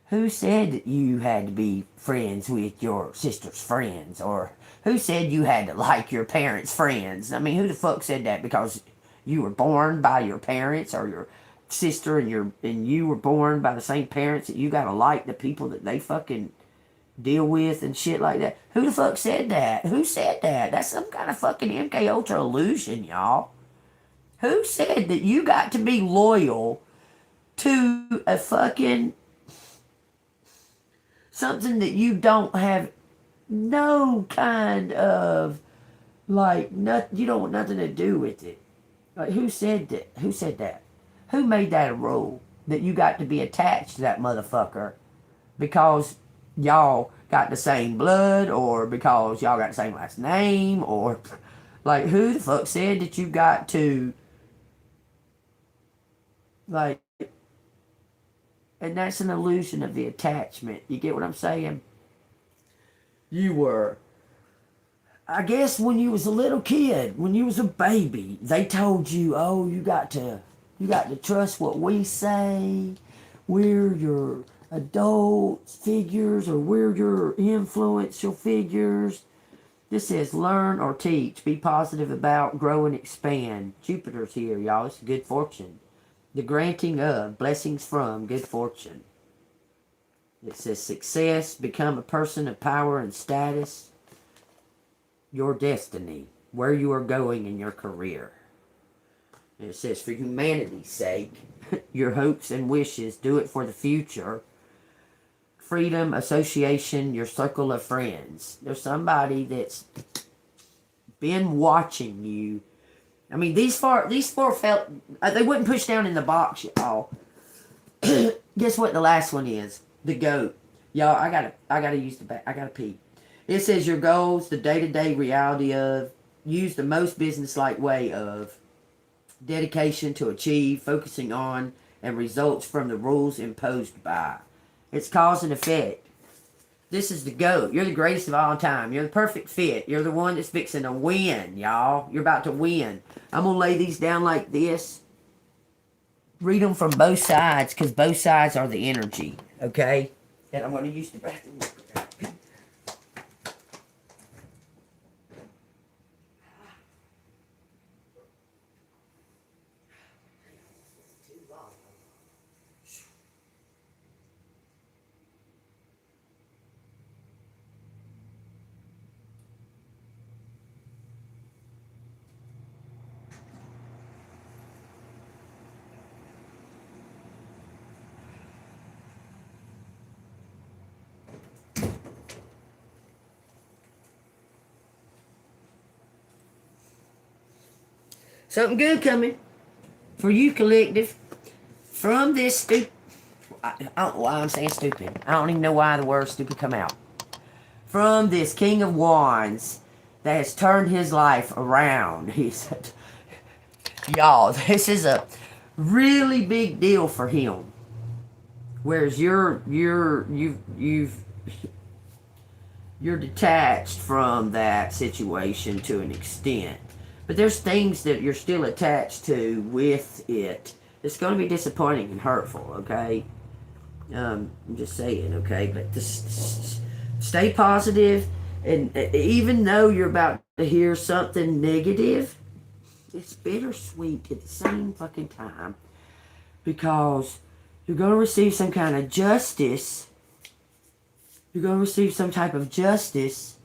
who said that you had to be friends with your sister's friends? Or who said you had to like your parents' friends? I mean, who the fuck said that? Because you were born by your parents, or your sister and you were born by the same parents, that you gotta like the people that they fucking deal with and shit like that? Who the fuck said that? Who said that? That's some kind of fucking MK Ultra illusion, y'all. Who said that you got to be loyal to a fucking something that you don't have no kind of, like, you don't want nothing to do with it? Like, who said that? Who said that? Who made that a rule? That you got to be attached to that motherfucker because y'all got the same blood, or because y'all got the same last name, or, like, who the fuck said that you got to, like, and that's an illusion of the attachment. You get what I'm saying? You were, I guess, when you was a little kid, when you was a baby, they told you, oh, you got to trust what we say. We're your adult figures, or we're your influential figures. This says learn or teach, be positive about, grow and expand. Jupiter's here, y'all. It's good fortune. The granting of, blessings from, good fortune. It says success, become a person of power and status. Your destiny, where you are going in your career. And it says for humanity's sake, your hopes and wishes, do it for the future. Freedom, association, your circle of friends. There's somebody that's been watching you. I mean, these four felt, they wouldn't push down in the box, y'all. Guess what the last one is? The goat. Y'all, I gotta use the back. I gotta pee. It says your goals, the day-to-day reality of, use the most business-like way of, dedication to achieve, focusing on, and results from the rules imposed by. It's cause and effect. This is the GOAT. You're the greatest of all time. You're the perfect fit. You're the one that's fixing to win, y'all. You're about to win. I'm going to lay these down like this. Read them from both sides, because both sides are the energy, okay? And I'm going to use the bathroom. Something good coming for you, collective. From this stupid... I don't know why I'm saying stupid. I don't even know why the word stupid come out. From this King of Wands that has turned his life around. He said, y'all, this is a really big deal for him. Whereas you're detached from that situation to an extent. But there's things that you're still attached to with it. It's going to be disappointing and hurtful, okay? I'm just saying, okay? But just stay positive, and even though you're about to hear something negative, it's bittersweet at the same fucking time, because you're going to receive some kind of justice. You're going to receive some type of justice,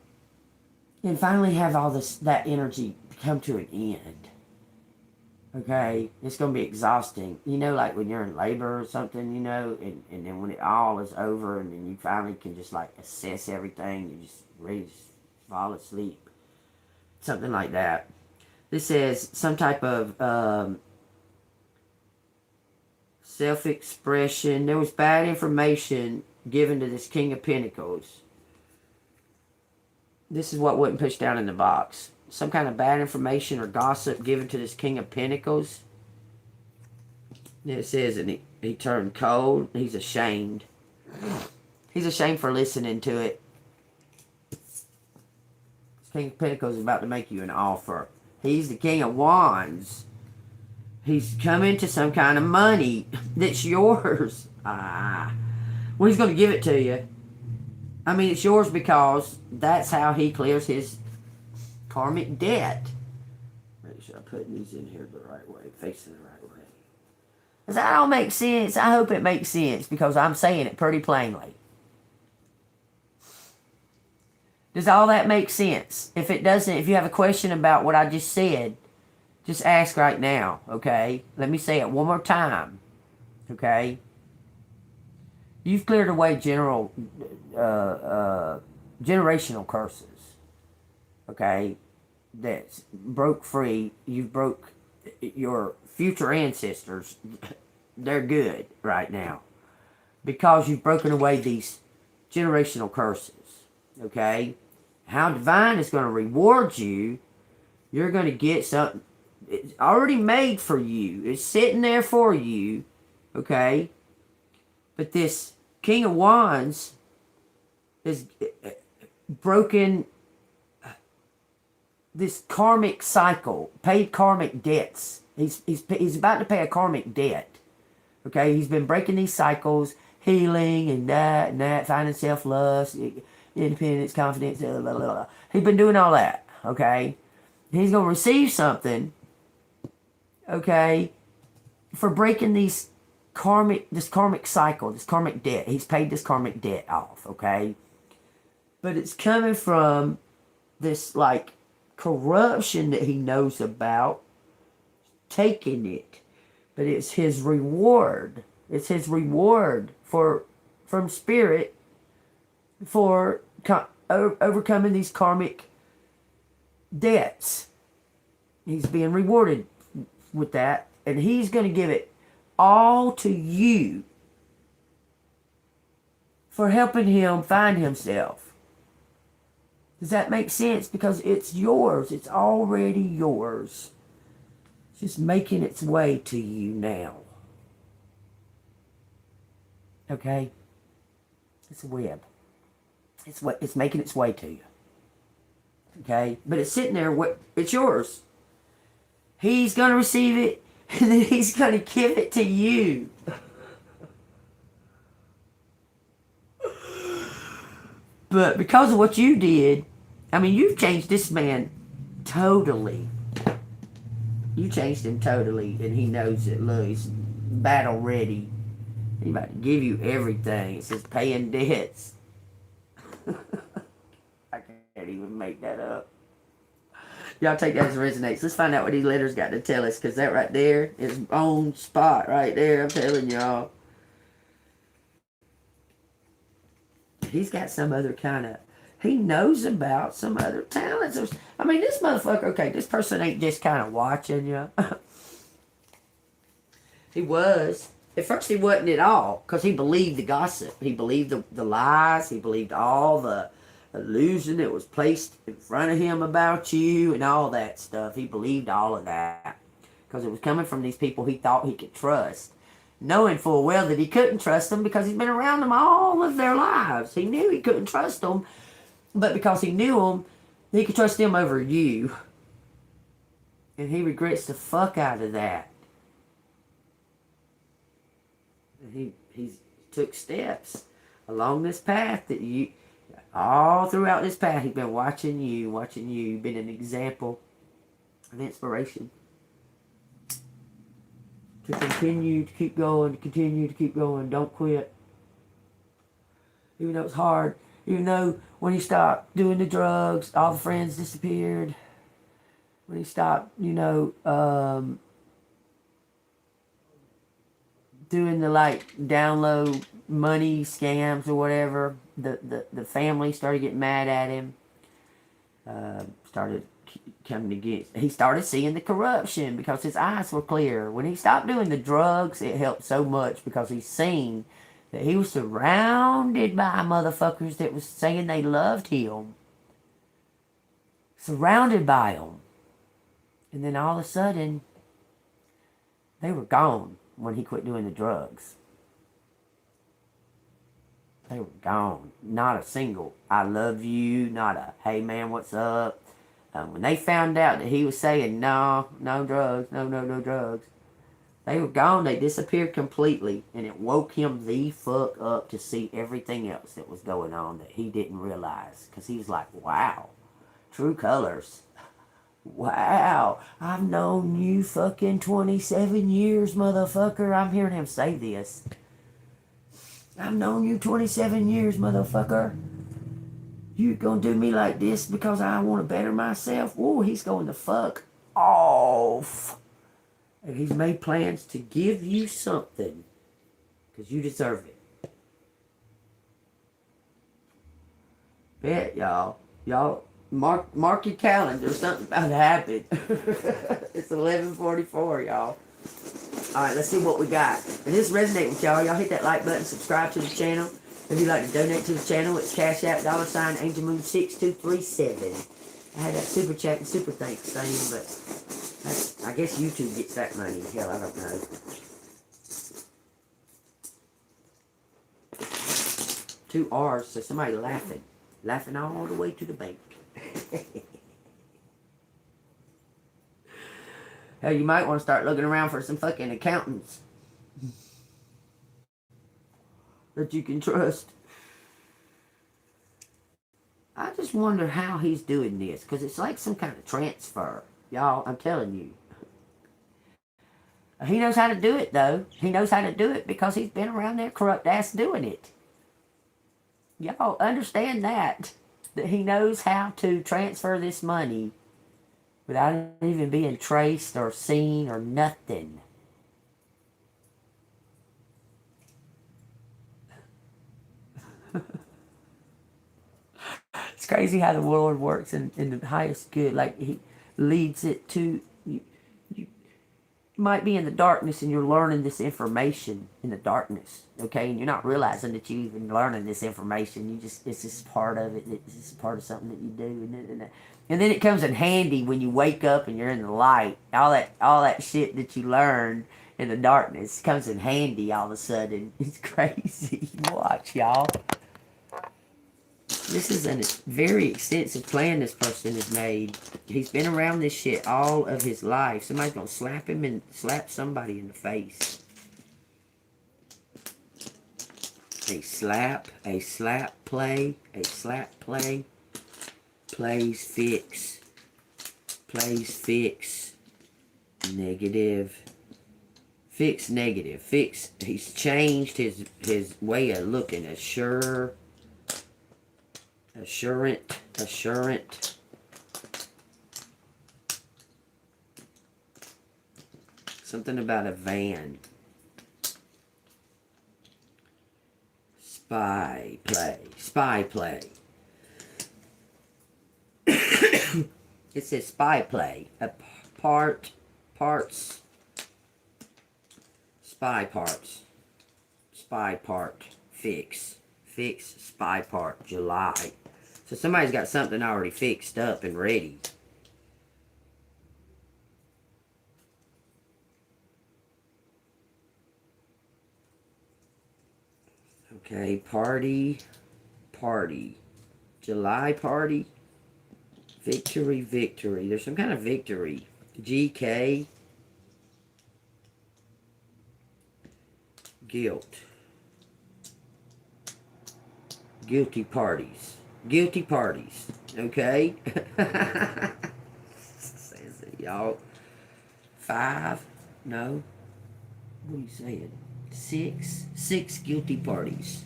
and finally have all that energy come to an end. Okay? It's going to be exhausting. You know, like when you're in labor or something, you know, and then when it all is over, and then you finally can just like assess everything, you just ready to fall asleep. Something like that. This says some type of self-expression. There was bad information given to this King of Pentacles. This is what wasn't pushed down in the box. Some kind of bad information or gossip given to this King of Pentacles. It says, and he turned cold. He's ashamed. He's ashamed for listening to it. This King of Pentacles is about to make you an offer. He's the King of Wands. He's come into some kind of money that's yours. Well, he's going to give it to you. I mean, it's yours because that's how he clears his karmic debt. Make sure I'm putting these in here the right way, facing the right way. Does that all make sense? I hope it makes sense, because I'm saying it pretty plainly. Does all that make sense? If it doesn't, if you have a question about what I just said, just ask right now, okay? Let me say it one more time, okay? You've cleared away generational curses, okay? That's broke free. You broke your future ancestors. They're good right now, because you've broken away these generational curses, okay? How divine is going to reward you. You're going to get something. It's already made for you. It's sitting there for you, okay? But this King of Wands is broken this karmic cycle, paid karmic debts. He's about to pay a karmic debt. Okay, he's been breaking these cycles, healing and that, finding self-love, independence, confidence, blah, blah, blah. He's been doing all that, okay? He's going to receive something, okay, for breaking this karmic cycle, this karmic debt. He's paid this karmic debt off, okay? But it's coming from this, like, corruption that he knows about, taking it. But it's his reward. It's his reward from spirit for overcoming these karmic debts. He's being rewarded with that, and he's going to give it all to you for helping him find himself. Does that make sense? Because it's yours. It's already yours. It's just making its way to you now. Okay? It's a web. It's making its way to you. Okay? But it's sitting there. It's yours. He's going to receive it, and then he's going to give it to you. But because of what you did, I mean, you've changed this man totally. You changed him totally, and he knows it. Look, he's battle ready. He's about to give you everything. It says paying debts. I can't even make that up. Y'all take that as resonates. Let's find out what these letters got to tell us, because that right there is on spot right there. I'm telling y'all. He's got some other kind of, he knows about some other talents. I mean, this motherfucker, okay, this person ain't just kind of watching you. He was. At first he wasn't at all, because he believed the gossip. He believed the lies. He believed all the illusion that was placed in front of him about you and all that stuff. He believed all of that, because it was coming from these people he thought he could trust, knowing full well that he couldn't trust them because he's been around them all of their lives. He knew he couldn't trust them, but because he knew them, he could trust them over you. And he regrets the fuck out of that. And he's took steps along this path that you, all throughout this path, he's been watching you. You've been an example, an inspiration. To continue to keep going, don't quit. Even though it's hard, even though when he stopped doing the drugs, all the friends disappeared. When he stopped, doing the download money scams or whatever, the family started getting mad at him. Started coming against. He started seeing the corruption because his eyes were clear. When he stopped doing the drugs, it helped so much because he's seen that he was surrounded by motherfuckers that was saying they loved him. Surrounded by them. And then all of a sudden, they were gone when he quit doing the drugs. They were gone. Not a single, I love you, not a, hey man, what's up? When they found out that he was saying, no drugs, no drugs, they were gone. They disappeared completely. And it woke him the fuck up to see everything else that was going on that he didn't realize. Because he was like, wow, true colors. Wow, I've known you fucking 27 years, motherfucker. I'm hearing him say this. I've known you 27 years, motherfucker. You gonna do me like this because I want to better myself? Whoa, he's going the fuck off. And he's made plans to give you something because you deserve it. Bet, y'all. Y'all, mark your calendar. Something's about to happen. It's 11:44, y'all. Alright, let's see what we got. And this resonates with y'all. Y'all hit that like button, subscribe to the channel. If you'd like to donate to the channel, it's Cash App, $ ANGELMOON6237. I had that super chat and super thanks thing, but I guess YouTube gets that money. Hell, I don't know. 2 R's, so somebody laughing. Laughing all the way to the bank. Hell, you might want to start looking around for some fucking accountants that you can trust. I just wonder how he's doing this, because it's like some kind of transfer. Y'all, I'm telling you. He knows how to do it, though. He knows how to do it because he's been around there corrupt ass doing it. Y'all understand that he knows how to transfer this money without even being traced or seen or nothing. It's crazy how the Lord works in the highest good. Like, he leads it to you. might be in the darkness and you're learning this information in the darkness, okay? And you're not realizing that you even learning this information. You just, it's just part of it. It's just part of something that you do. And then it comes in handy when you wake up and you're in the light. All that shit that you learned in the darkness comes in handy all of a sudden. It's crazy. Watch, y'all. This is a very extensive plan this person has made. He's been around this shit all of his life. Somebody's gonna slap him and slap somebody in the face. A slap play, plays fix, negative, fix negative, fix. He's changed his way of looking. Assurant. Something about a van. Spy play. It says spy play. Parts. Spy part. Fix, spy part. July. So somebody's got something already fixed up and ready. Okay, party. July party. Victory. There's some kind of victory. GK. Guilt. Guilty parties. Okay? Says it, y'all. 5. No. What are you saying? 6 guilty parties.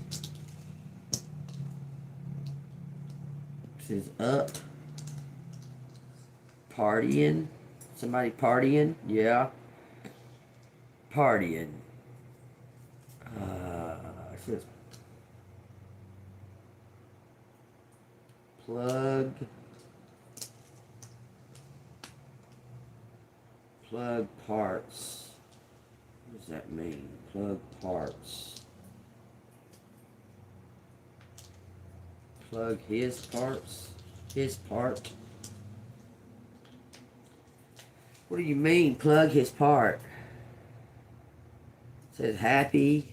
It says up. Partying. Somebody partying? Yeah. Partying. It says plug parts. What does that mean? Plug parts. Plug his parts. His part. What do you mean, plug his part? It says happily.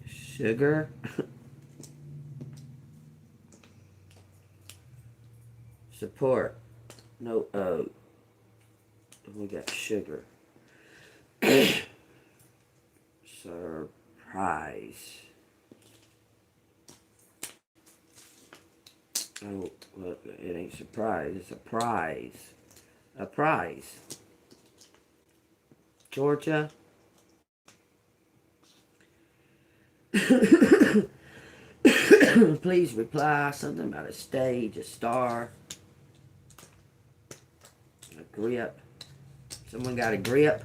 Sugar. Support. No O. We got sugar. Surprise. Oh, look, it ain't surprise. It's a prize. A prize. Georgia. Please reply. Something about a stage, a star, a grip. Someone got a grip.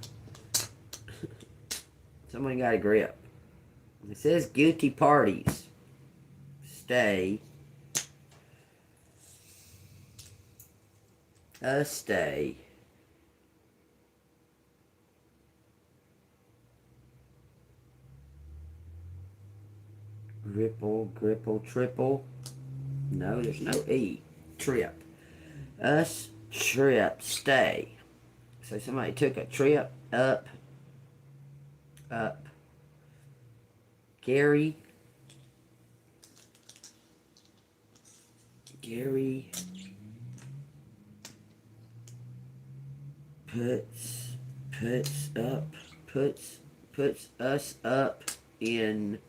Someone got a grip. It says guilty parties. Stay. A stay. Gripple, triple. No, there's no E. Trip. Us, trip, stay. So somebody took a trip up. Gary puts us up in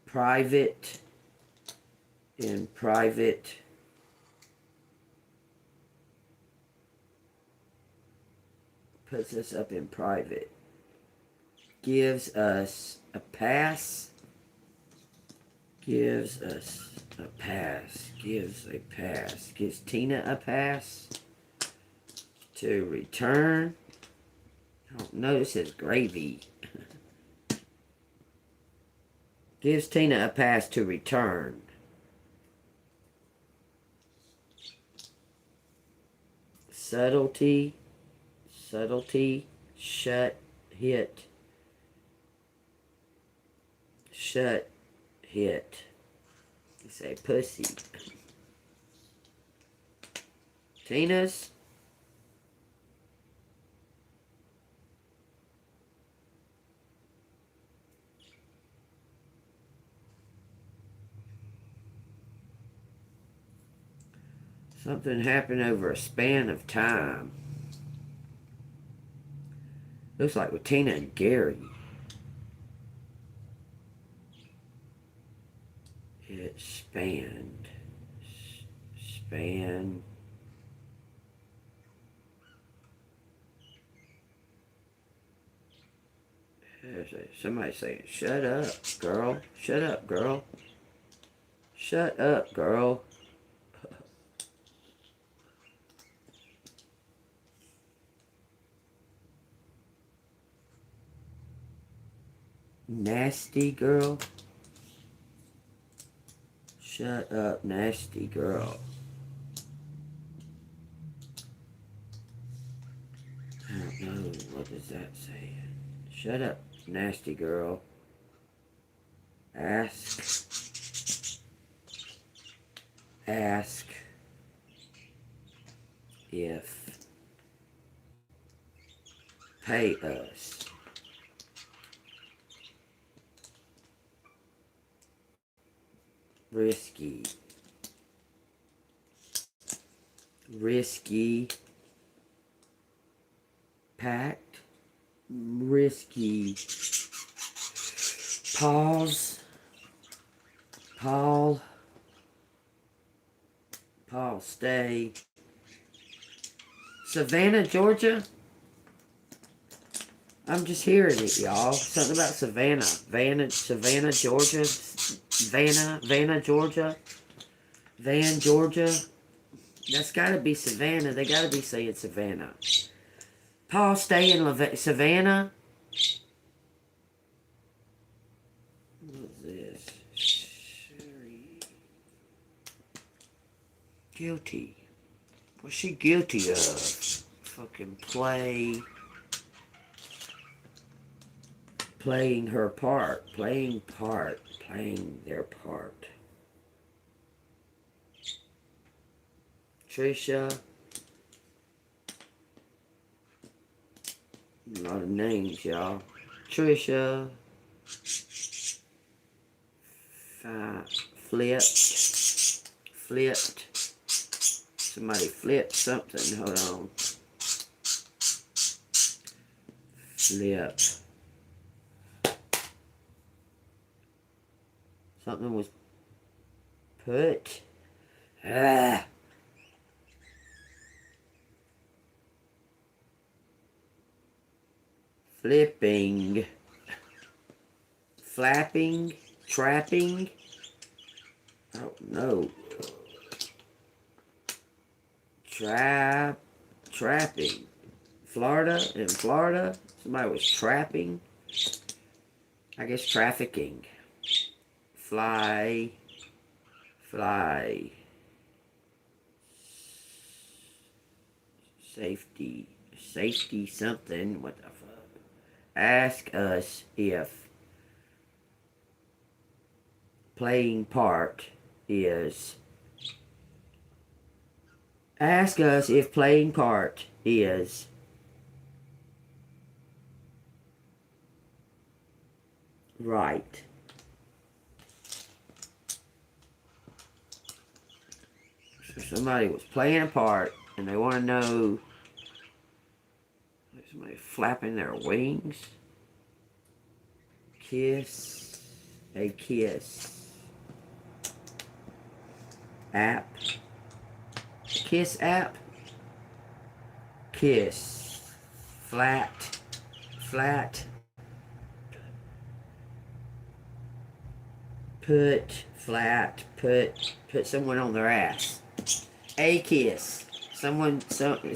private puts us up in private, gives us a pass, gives Tina a pass to return I don't know, this is gravy. Gives Tina a pass to return. Subtlety, shut, hit, hit. You say pussy. Tina's. Something happened over a span of time. Looks like with Tina and Gary. It spanned. Span. Somebody saying, shut up, girl. Shut up, girl. Shut up, girl. Nasty girl. Shut up, nasty girl. I don't know. What does that say? Shut up, nasty girl. Ask if pay us. Risky. Packed. Risky. Pause. Paul, stay. Savannah, Georgia? I'm just hearing it, y'all. Something about Savannah. Savannah, Georgia. Vanna, Georgia. Van, Georgia. That's gotta be Savannah. They gotta be saying Savannah. Paul, stay in Savannah. What's this? Sherry. Guilty. What's she guilty of? Fucking playing her part. Playing their part. Trisha. A lot of names, y'all. Trisha. Flipped. Somebody flipped something. Hold on. Flip. Something was put. Flipping. Flapping. Trapping. I don't know. Trapping. In Florida, somebody was trapping. I guess trafficking. Fly. Safety something. What the fuck? Ask us if playing part is. Ask us if playing part is. Right. So somebody was playing a part and they want to know. Somebody flapping their wings. Kiss. A kiss. App. Kiss app. Kiss. Flat. Put. Flat. Put someone on their ass. A kiss. Someone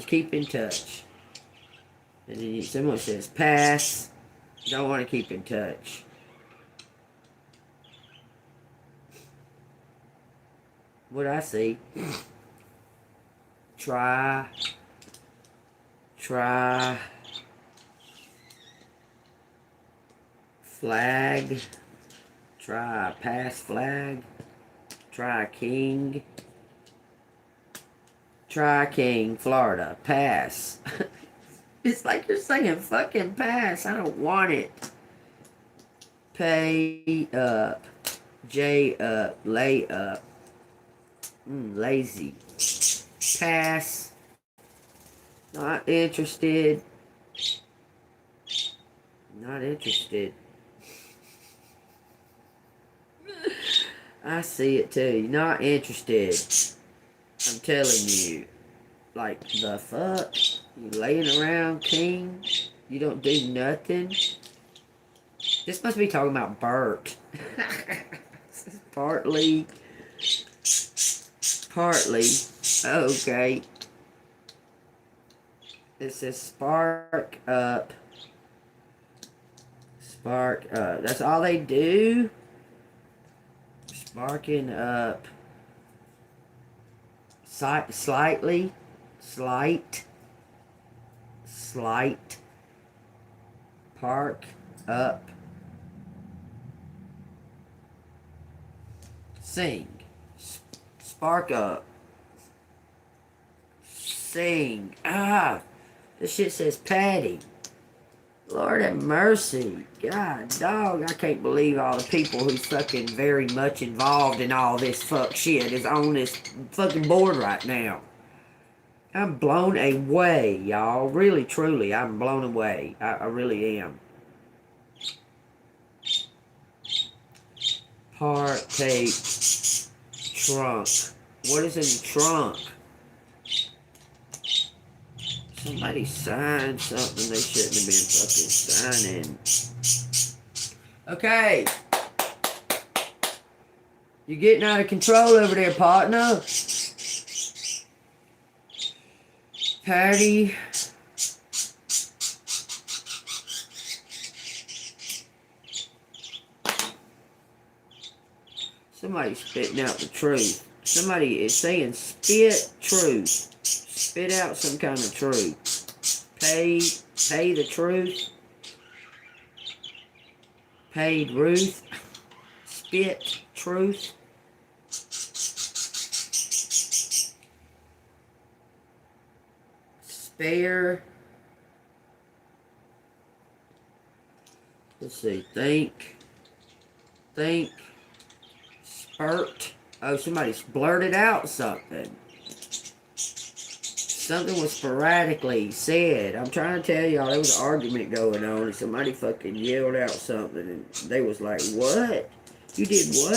keep in touch. And then someone says pass. Don't want to keep in touch. What I see. Try. Flag. Try pass flag. Try king. Try king, Florida. Pass. It's like you're saying fucking pass. I don't want it. Pay up. J up. Lay up. Lazy. Pass. Not interested. Not interested. I see it too. Not interested. I'm telling you. Like, the fuck? You laying around, king? You don't do nothing? This must be talking about Bert. Partly. Okay. It says spark up. Spark up. That's all they do? Sparking up. Slightly. Slight. Park up. Sing. Spark up. Sing. This shit says Patty. Lord have mercy. God, dog, I can't believe all the people who's fucking very much involved in all this fuck shit is on this fucking board right now. I'm blown away, y'all. Really, truly, I'm blown away. I really am. Partake. Trunk. What is in the trunk? Somebody signed something they shouldn't have been fucking signing. Okay. You're getting out of control over there, partner. Patty. Somebody's spitting out the truth. Somebody is saying spit truth. Spit out some kind of truth. Pay the truth. Paid Ruth. Spit truth. Spare. Let's see. Think. Spurt. Oh, somebody's blurted out something. Something was sporadically said. I'm trying to tell y'all, there was an argument going on, and somebody fucking yelled out something, and they was like, what? You did what?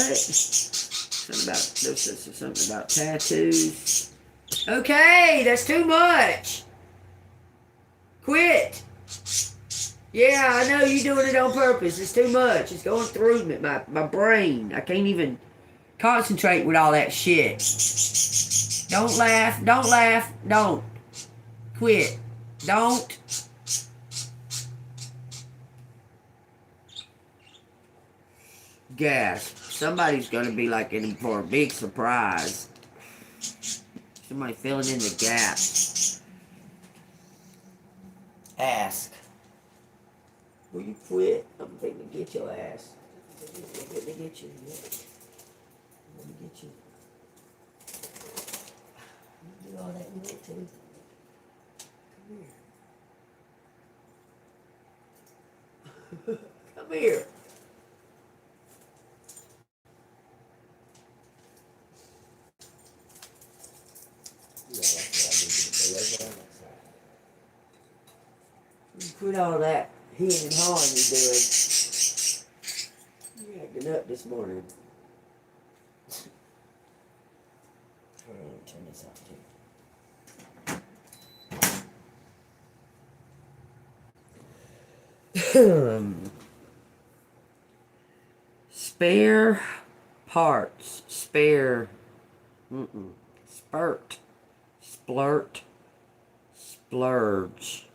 Something about tattoos. Okay, that's too much. Quit. Yeah, I know you're doing it on purpose. It's too much. It's going through me, my brain. I can't even concentrate with all that shit. Don't laugh. Don't. Quit. Don't. Gasp. Somebody's gonna be like in for a big surprise. Somebody filling in the gaps. Ask. Will you quit? I'm thinking to get your ass. Let me get you. Let me get you. You do all that you want to. Come here. Come here. Yeah, that's what I need you to do. Lay down that side. You quit all that heeing and hawing you're doing. You're acting up this morning. Hold on, let me turn this off too. Spare parts. Spare. Spurt. Splurt. Splurge.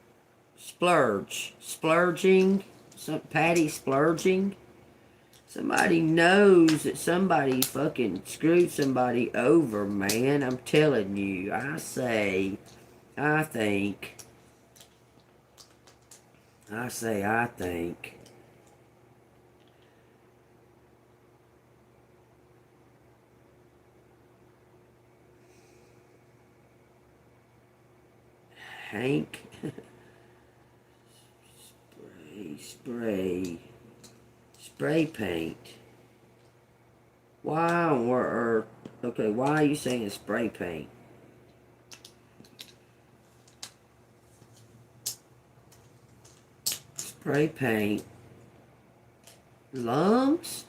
Splurge. Splurging. Patty splurging. Somebody knows that somebody fucking screwed somebody over, man. I'm telling you. I think. I think. Hank. Spray paint. Why on earth? Okay, why are you saying spray paint? Spray paint. Lungs?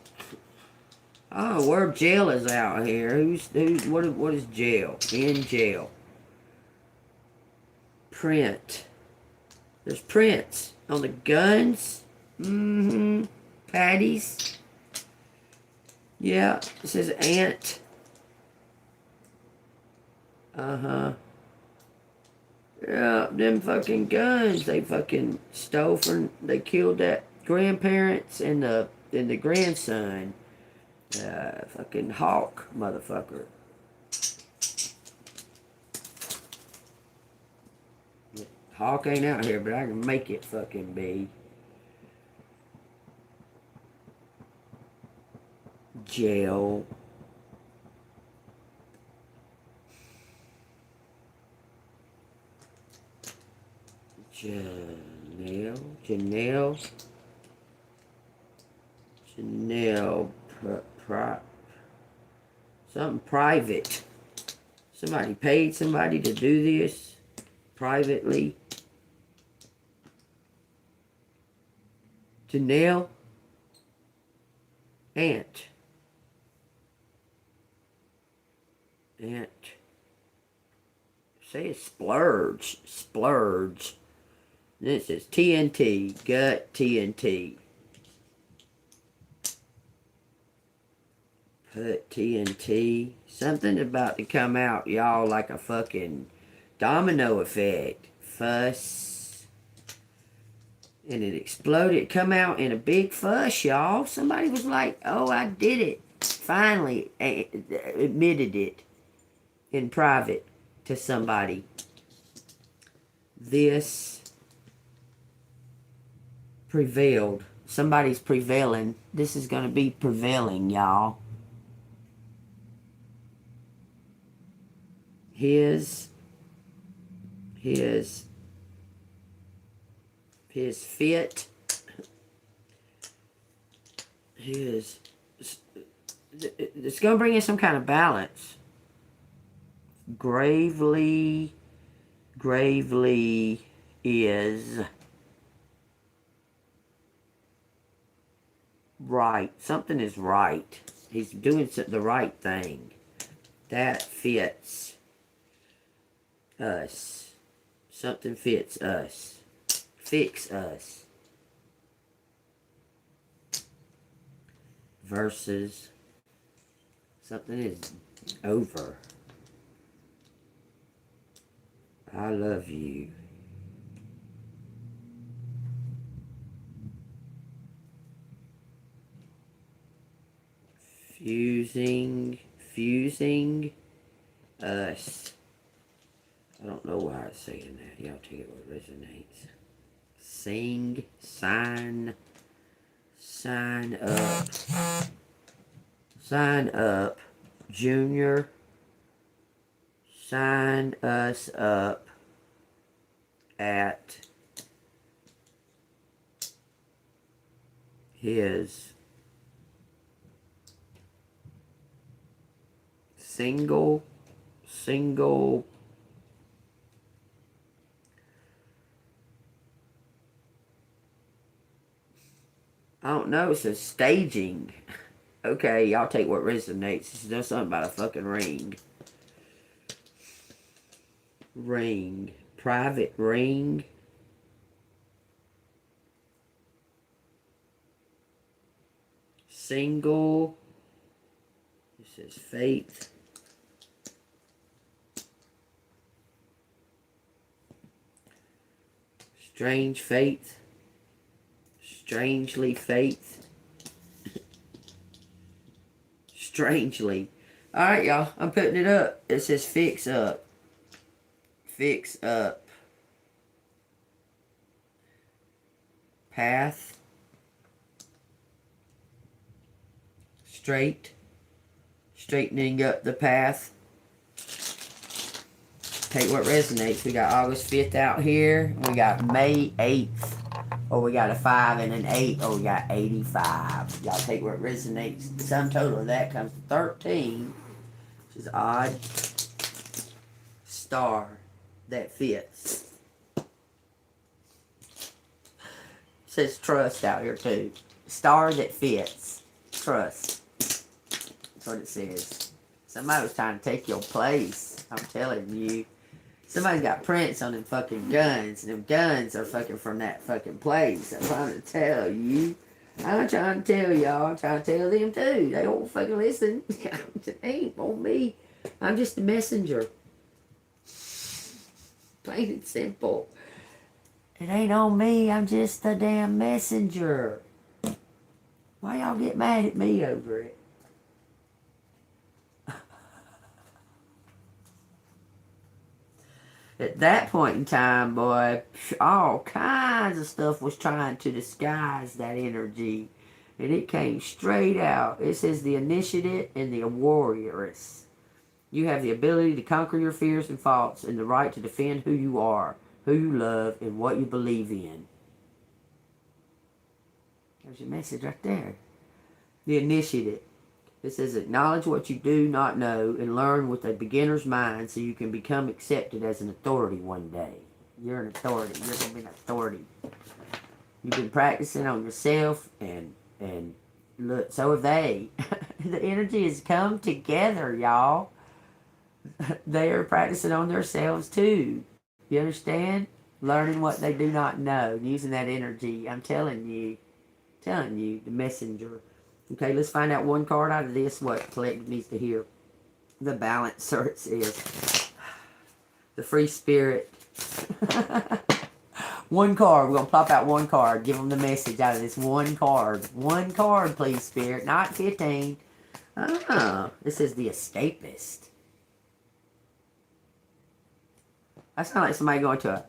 Oh, where jail is out here. What is jail? In jail. Print. There's prints on the guns. Mm-hmm. Patties. Yeah, it says ant. Uh-huh. Yeah, them fucking guns they fucking stole from, they killed that grandparents and the grandson. Fucking Hawk, motherfucker. Hawk ain't out here, but I can make it fucking be. Jail. Janelle, something private. Somebody paid somebody to do this privately. Janelle, Ant. Say it's splurge. Then it says TNT, gut TNT. Put TNT. Something about to come out, y'all, like a fucking domino effect. Fuss. And it exploded. It come out in a big fuss, y'all. Somebody was like, oh, I did it. Finally admitted it in private to somebody. This prevailed. Somebody's prevailing. This is going to be prevailing, y'all. His fit. It's going to bring in some kind of balance. Gravely is right. Something is right. He's doing the right thing. That fits us. Something fits us. Fix us. Versus something is over. I love you. Fusing us. I don't know why it's saying that. Y'all take it what resonates. Sign up, Junior. Sign us up at his single I don't know, it says staging. Okay, y'all take what resonates. This is something about a fucking ring. Private ring. Single. It says faith. Strange faith. Strangely faith. Strangely. Alright, y'all. I'm putting it up. It says fix up. Fix up. Path. Straight. Straightening up the path. Take what resonates. We got August 5th out here. We got May 8th. Or we got a 5 and an 8. Or we got 85. Y'all take what resonates. The sum total of that comes to 13. Which is odd. Star that fits. It says trust out here too. Star that fits. Trust. That's what it says. Somebody was trying to take your place. I'm telling you. Somebody's got prints on them fucking guns. And them guns are fucking from that fucking place. I'm trying to tell you. I'm trying to tell y'all. I'm trying to tell them too. They don't fucking listen. It ain't on me. I'm just a messenger. Plain and simple. It ain't on me. I'm just a damn messenger. Why y'all get mad at me over it? At that point in time, boy, all kinds of stuff was trying to disguise that energy. And it came straight out. It says the initiative and the warrioress. You have the ability to conquer your fears and faults and the right to defend who you are, who you love, and what you believe in. There's your message right there. The initiative. It says acknowledge what you do not know and learn with a beginner's mind so you can become accepted as an authority one day. You're an authority. You're going to be an authority. You've been practicing on yourself and look, so have they. The energy has come together, y'all. They are practicing on themselves too. You understand? Learning what they do not know. Using that energy. I'm telling you. The messenger. Okay, let's find out one card out of this. What collective needs to hear. The balancer, it says. The free spirit. One card. We're going to plop out one card. Give them the message out of this one card. One card, please, spirit. Not 15. Oh, it says the escapist. I sound like somebody going to a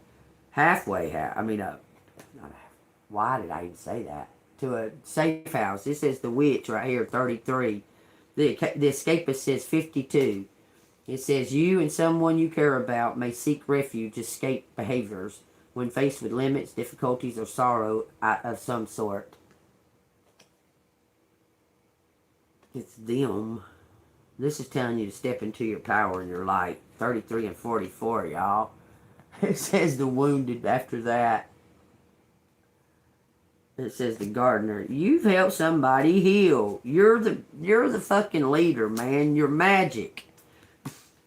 halfway house. I mean, why did I even say that? To a safe house. It says the witch right here, 33. The escapist says 52. It says you and someone you care about may seek refuge, escape behaviors when faced with limits, difficulties, or sorrow of some sort. It's them. This is telling you to step into your power and your light. 33 and 44, y'all. It says the wounded after that. It says the gardener. You've helped somebody heal. You're the fucking leader, man. You're magic.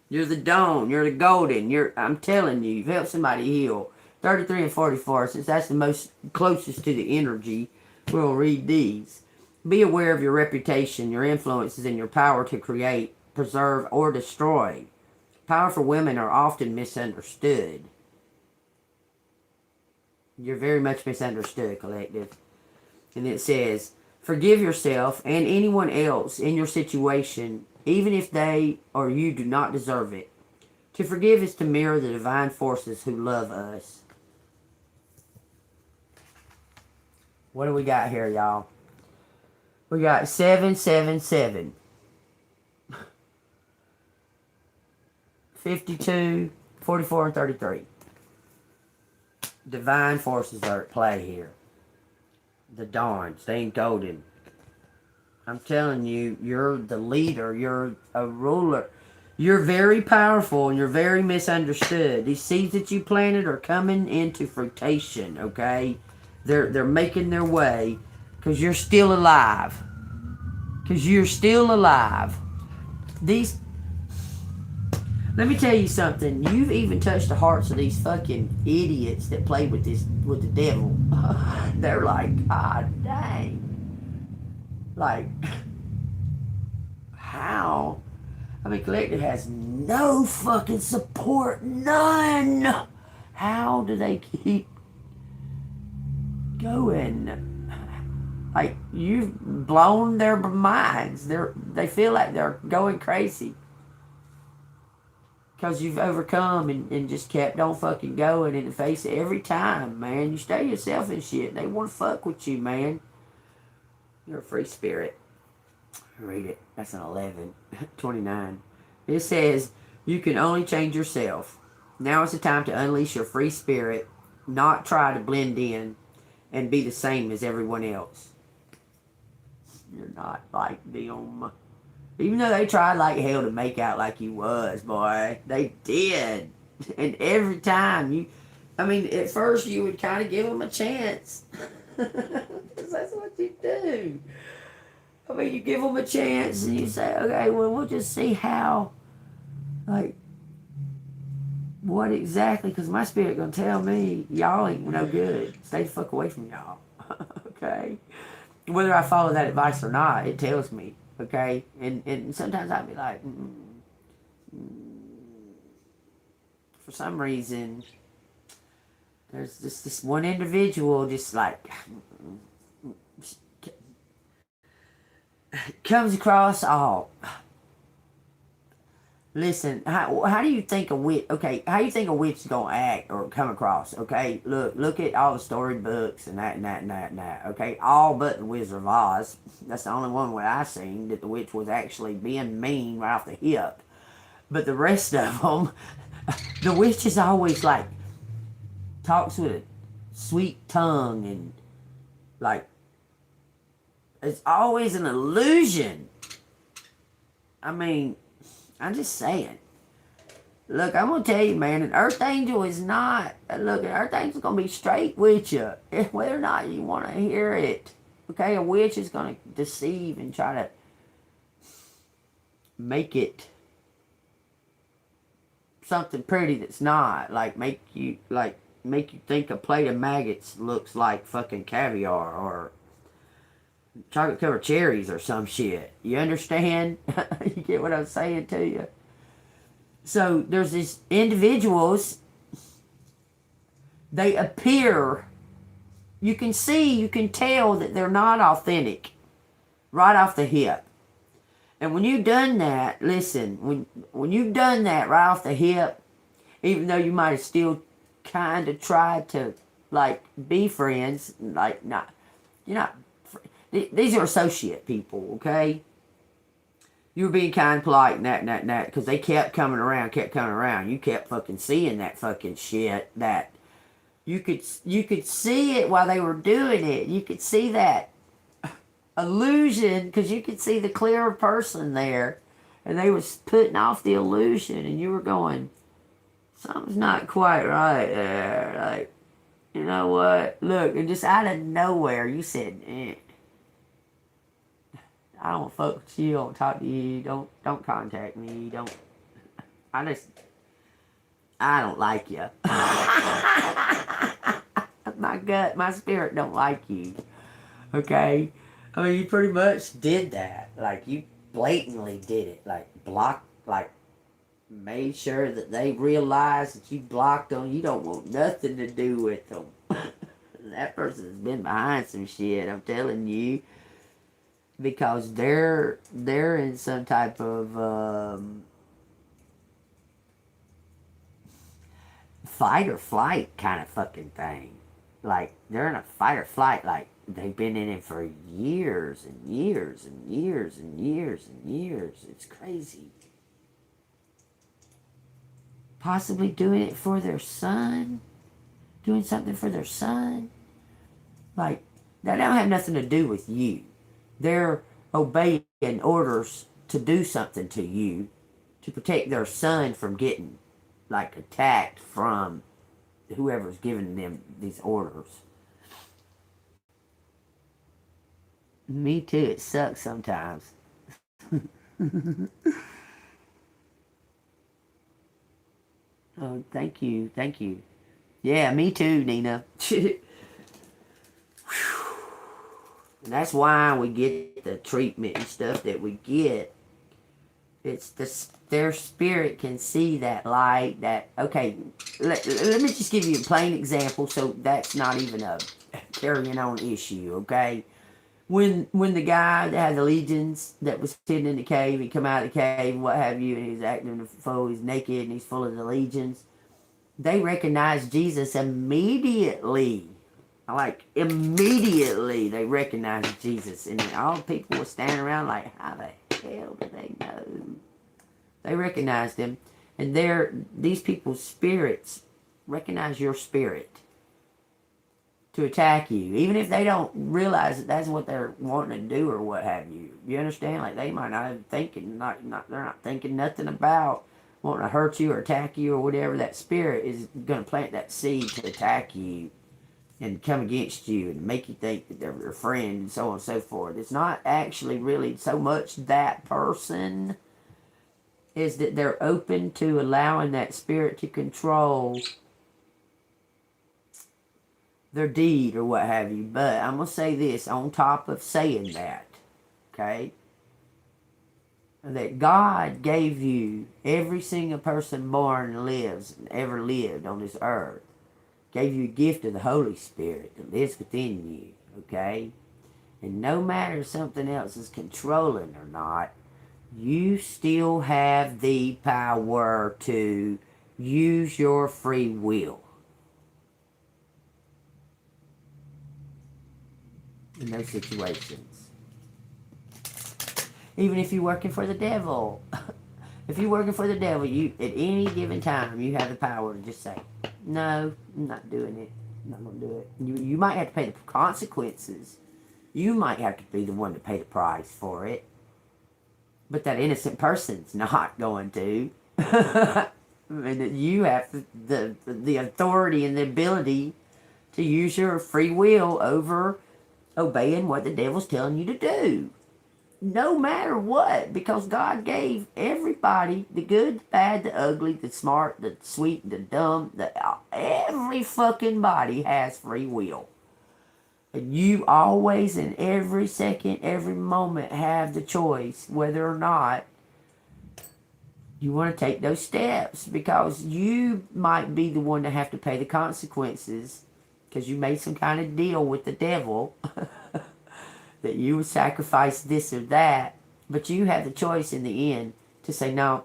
You're the dawn. You're the golden. I'm telling you, you've helped somebody heal. 33 and 44, since that's the most closest to the energy, we'll read these. Be aware of your reputation, your influences, and your power to create, preserve, or destroy. Powerful women are often misunderstood. You're very much misunderstood, collective. And it says, forgive yourself and anyone else in your situation, even if they or you do not deserve it. To forgive is to mirror the divine forces who love us. What do we got here, y'all? We got 777. 52, 44, and 33. Divine forces are at play here. The dawn, staying golden. I'm telling you, you're the leader. You're a ruler. You're very powerful and you're very misunderstood. These seeds that you planted are coming into fruition, okay? They're making their way because you're still alive. Because you're still alive. Let me tell you something. You've even touched the hearts of these fucking idiots that play with the devil. They're like, God dang. Like, how? I mean, collective has no fucking support. None. How do they keep going, like, you've blown their minds. They feel like they're going crazy. Because you've overcome and just kept on fucking going in the face of every time, man. You stay yourself and shit. They want to fuck with you, man. You're a free spirit. Read it. That's an 11. 29. It says, you can only change yourself. Now is the time to unleash your free spirit. Not try to blend in and be the same as everyone else. You're not like them. Even though they tried like hell to make out like you was, boy. They did. And every time at first you would kind of give them a chance. Because that's what you do. You give them a chance and you say, okay, well, we'll just see how, what exactly, because my spirit going to tell me, y'all ain't no good. Stay the fuck away from y'all. Okay? Whether I follow that advice or not, it tells me. Okay, and sometimes I'd be like, for some reason, there's just this one individual just like comes across all. Listen, how do you think a witch? Okay, how do you think a witch is gonna act or come across? Okay, look at all the storybooks and that. Okay, all but the Wizard of Oz. That's the only one where I seen that the witch was actually being mean right off the hip. But the rest of them, the witch is always like talks with a sweet tongue and it's always an illusion. I'm just saying. Look, I'm going to tell you, man, an Earth Angel is not... Look, an Earth Angel's going to be straight with you. Whether or not you want to hear it. Okay, a witch is going to deceive and try to make it something pretty that's not. Make you think a plate of maggots looks like fucking caviar or chocolate covered cherries or some shit. You understand? You get what I'm saying to you? So there's these individuals, they appear, you can tell that they're not authentic right off the hip. And when you've done that, listen, when you've done that right off the hip, even though you might have still kind of tried to be friends, you're not. These are associate people, okay? You were being kind, polite, and that, because they kept coming around. You kept fucking seeing that fucking shit. That you could see it while they were doing it. You could see that illusion, because you could see the clearer person there, and they was putting off the illusion, and you were going, something's not quite right there. You know what? Look, and just out of nowhere, you said, I don't fuck with you, don't talk to you, don't contact me, I don't like you. My spirit don't like you. Okay? You pretty much did that. You blatantly did it. Blocked, made sure that they realized that you blocked them. You don't want nothing to do with them. That person's been behind some shit, I'm telling you. Because they're in some type of fight or flight kind of fucking thing. They're in a fight or flight. They've been in it for years and years and years and years and years. It's crazy. Possibly doing it for their son. Doing something for their son. That don't have nothing to do with you. They're obeying orders to do something to you to protect their son from getting attacked from whoever's giving them these orders. Me too, it sucks sometimes. Oh, thank you. Yeah, me too, Nina. And that's why we get the treatment and stuff that we get. It's their spirit can see that light. That okay. Let me just give you a plain example. So that's not even a carrying on issue, okay? When the guy that had the legions that was hidden in the cave, he come out of the cave, what have you, and he's acting a fool, he's naked and he's full of the legions. They recognized Jesus immediately. Like, immediately they recognized Jesus. And all the people were standing around like, how the hell do they know? They recognized him. And these people's spirits recognize your spirit to attack you. Even if they don't realize that that's what they're wanting to do or what have you. You understand? Like, they might not even thinking, they're not thinking nothing about wanting to hurt you or attack you or whatever. That spirit is going to plant that seed to attack you and come against you and make you think that they're your friend and so on and so forth. It's not actually really so much that person, is that they're open to allowing that spirit to control their deed or what have you. But I'm going to say this on top of saying that, okay? That God gave you, every single person born and lives and ever lived on this earth, gave you a gift of the Holy Spirit that lives within you, okay? And no matter if something else is controlling or not, you still have the power to use your free will in those situations. Even if you're working for the devil. If you're working for the devil, you at any given time, you have the power to just say, no, I'm not doing it. I'm not going to do it. You might have to pay the consequences. You might have to be the one to pay the price for it. But that innocent person's not going to. I mean, you have the authority and the ability to use your free will over obeying what the devil's telling you to do. No matter what, because God gave everybody, the good, the bad, the ugly, the smart, the sweet, the dumb, every fucking body has free will. And you always, in every second, every moment, have the choice whether or not you want to take those steps, because you might be the one to have to pay the consequences because you made some kind of deal with the devil that you would sacrifice this or that, but you have the choice in the end to say, no,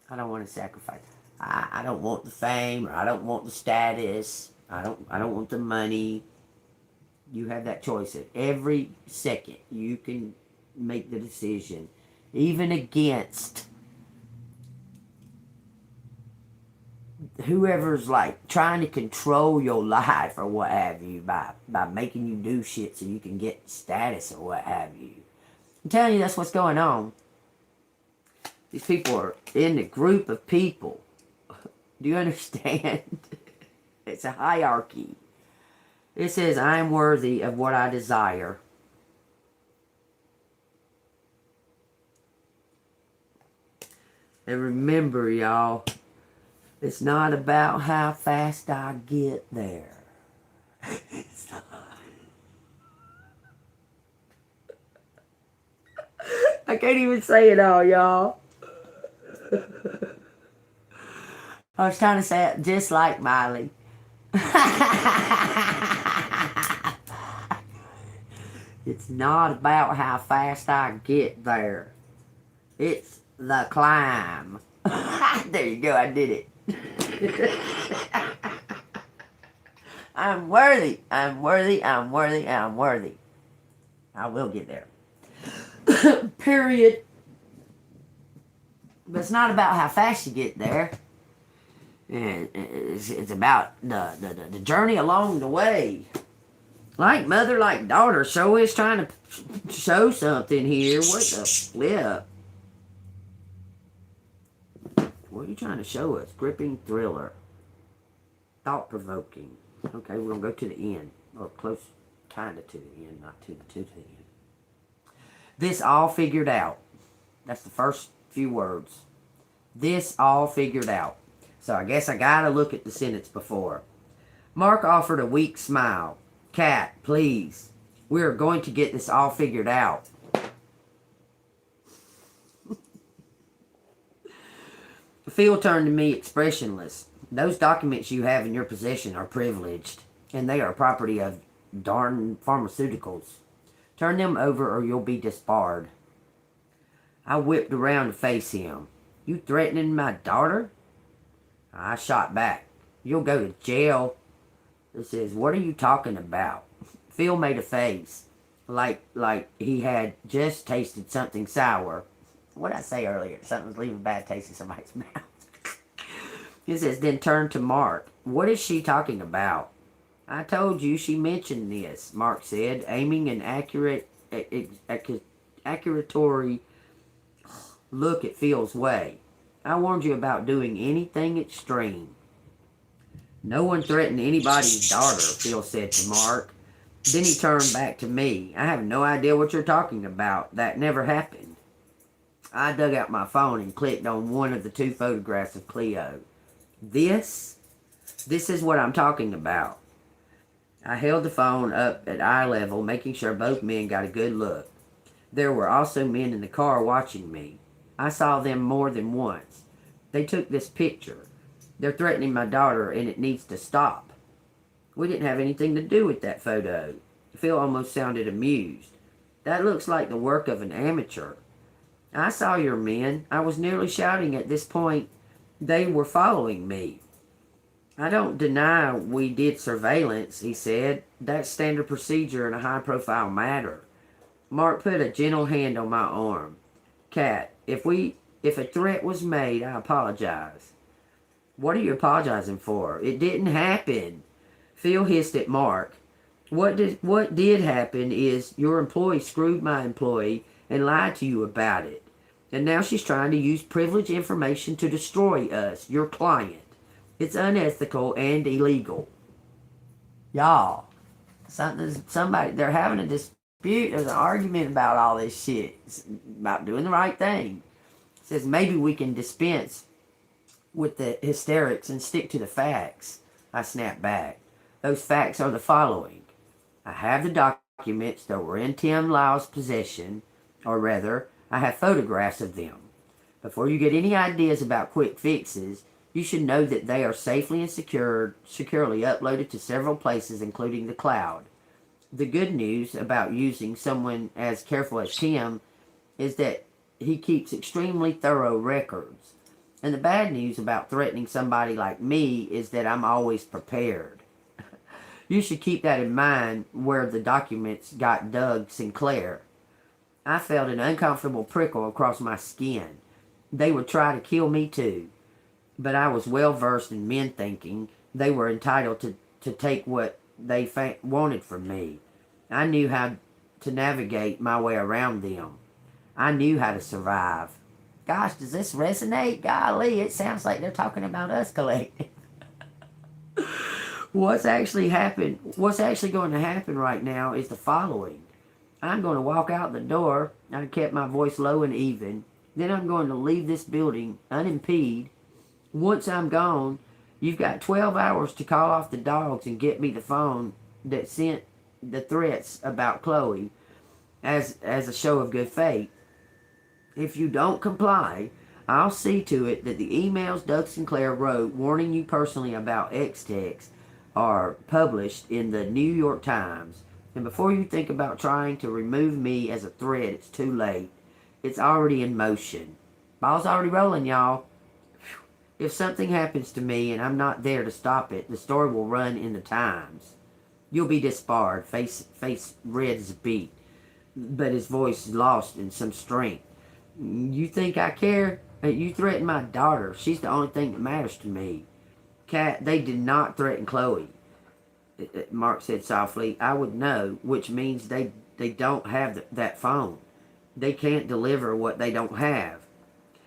I don't want to sacrifice. I don't want the fame, or I don't want the status. I don't want the money. You have that choice at every second. You can make the decision, even against whoever's like trying to control your life or what have you by making you do shit so you can get status or what have you. I'm telling you, that's what's going on. These people are in a group of people. Do you understand? It's a hierarchy. It says, I am worthy of what I desire. And remember, y'all, it's not about how fast I get there. It's not. I can't even say it all, y'all. I was trying to say it just like Miley. It's not about how fast I get there. It's the climb. There you go, I did it. I'm worthy. I'm worthy. I'm worthy. I'm worthy. I will get there. Period. But it's not about how fast you get there. It's about the journey along the way. Like mother, like daughter. So is trying to show something here. What the flip? What are you trying to show us? Gripping thriller. Thought-provoking. Okay, we're going to go to the end. Or close, kind of to the end. Not to the end. This all figured out. That's the first few words. This all figured out. So I guess I got to look at the sentence before. Mark offered a weak smile. Cat, please. We are going to get this all figured out. Phil turned to me expressionless. Those documents you have in your possession are privileged, and they are property of darn pharmaceuticals. Turn them over or you'll be disbarred. I whipped around to face him. You threatening my daughter? I shot back. You'll go to jail. He says, what are you talking about? Phil made a face like he had just tasted something sour. What did I say earlier? Something's leaving a bad taste in somebody's mouth. He says, then turn to Mark. What is she talking about? I told you she mentioned this, Mark said, aiming an accusatory look at Phil's way. I warned you about doing anything extreme. No one threatened anybody's daughter, Phil said to Mark. Then he turned back to me. I have no idea what you're talking about. That never happened. I dug out my phone and clicked on one of the 2 photographs of Cleo. This is what I'm talking about. I held the phone up at eye level, making sure both men got a good look. There were also men in the car watching me. I saw them more than once. They took this picture. They're threatening my daughter, and it needs to stop. We didn't have anything to do with that photo. Phil almost sounded amused. That looks like the work of an amateur. I saw your men. I was nearly shouting at this point. They were following me. I don't deny we did surveillance, he said. That's standard procedure in a high-profile matter. Mark put a gentle hand on my arm. Kat, if a threat was made, I apologize. What are you apologizing for? It didn't happen. Phil hissed at Mark. What did happen is your employee screwed my employee and lied to you about it. And now she's trying to use privileged information to destroy us, your client. It's unethical and illegal. Y'all, they're having a dispute. There's an argument about all this shit. It's about doing the right thing. It says maybe we can dispense with the hysterics and stick to the facts. I snapped back. Those facts are the following. I have the documents that were in Tim Lyle's possession, or rather, I have photographs of them. Before you get any ideas about quick fixes, you should know that they are safely and securely uploaded to several places, including the cloud. The good news about using someone as careful as Tim is that he keeps extremely thorough records. And the bad news about threatening somebody like me is that I'm always prepared. You should keep that in mind where the documents got Doug Sinclair. I felt an uncomfortable prickle across my skin. They would try to kill me too. But I was well versed in men thinking they were entitled to take what they wanted from me. I knew how to navigate my way around them. I knew how to survive. Gosh, does this resonate? Golly, it sounds like they're talking about us collective. What's actually going to happen right now is the following. I'm going to walk out the door. I kept my voice low and even. Then I'm going to leave this building unimpeded. Once I'm gone, you've got 12 hours to call off the dogs and get me the phone that sent the threats about Chloe as a show of good faith. If you don't comply, I'll see to it that the emails Doug Sinclair wrote warning you personally about X-Tex are published in the New York Times. And before you think about trying to remove me as a threat, it's too late. It's already in motion. Ball's already rolling, y'all. If something happens to me and I'm not there to stop it, the story will run in the Times. You'll be disbarred, face red as a beet, but his voice is lost in some strength. You think I care? You threatened my daughter. She's the only thing that matters to me. Kat, they did not threaten Chloe. Mark said softly. I would know, which means they don't have that phone. They can't deliver what they don't have.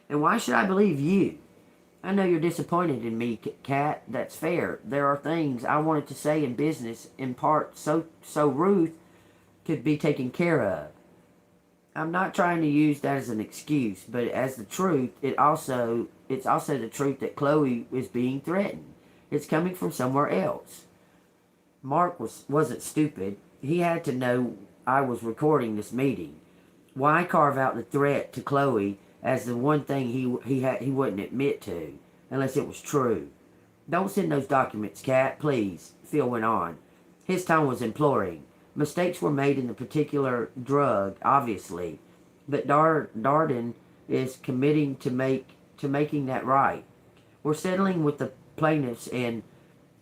And why should I believe you? I know you're disappointed in me, Kat. That's fair. There are things I wanted to say in business, in part so Ruth could be taken care of. I'm not trying to use that as an excuse, but as the truth, it's also the truth that Chloe is being threatened. It's coming from somewhere else. Mark wasn't stupid. He had to know I was recording this meeting. Why carve out the threat to Chloe as the one thing he wouldn't admit to, unless it was true? Don't send those documents, Kat, please, Phil went on. His tone was imploring. Mistakes were made in the particular drug, obviously, but Darden is committing to making that right. We're settling with the plaintiffs, and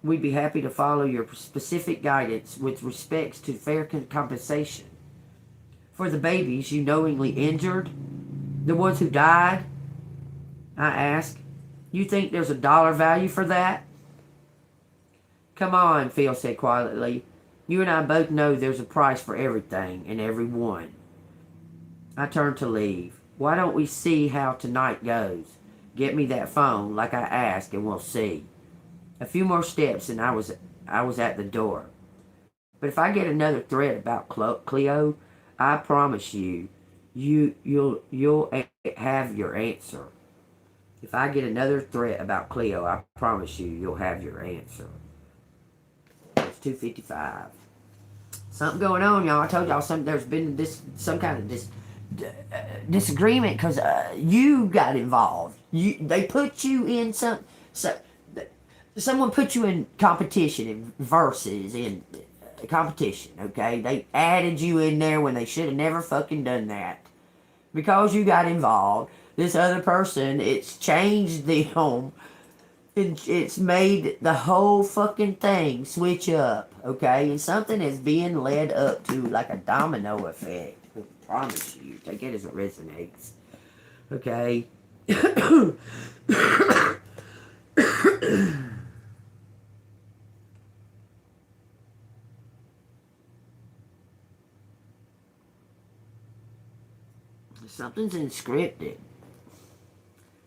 we'd be happy to follow your specific guidance with respects to fair compensation. For the babies you knowingly injured, the ones who died, I ask, you think there's a dollar value for that? Come on, Phil said quietly. You and I both know there's a price for everything and everyone. I turned to leave. Why don't we see how tonight goes? Get me that phone like I asked and we'll see. A few more steps and I was at the door. But if I get another threat about Cleo, I promise you'll have your answer. If I get another threat about Cleo, I promise you'll have your answer. It's 2:55. Something going on, y'all. I told y'all there's been some kind of disagreement because you got involved. They put you in someone put you in competition, in verses, in competition, okay? They added you in there when they should have never fucking done that. Because you got involved, this other person, it's changed the home. It's made the whole fucking thing switch up, okay? And something is being led up to like a domino effect. I promise you. Take it as it resonates. Okay? Something's inscripted.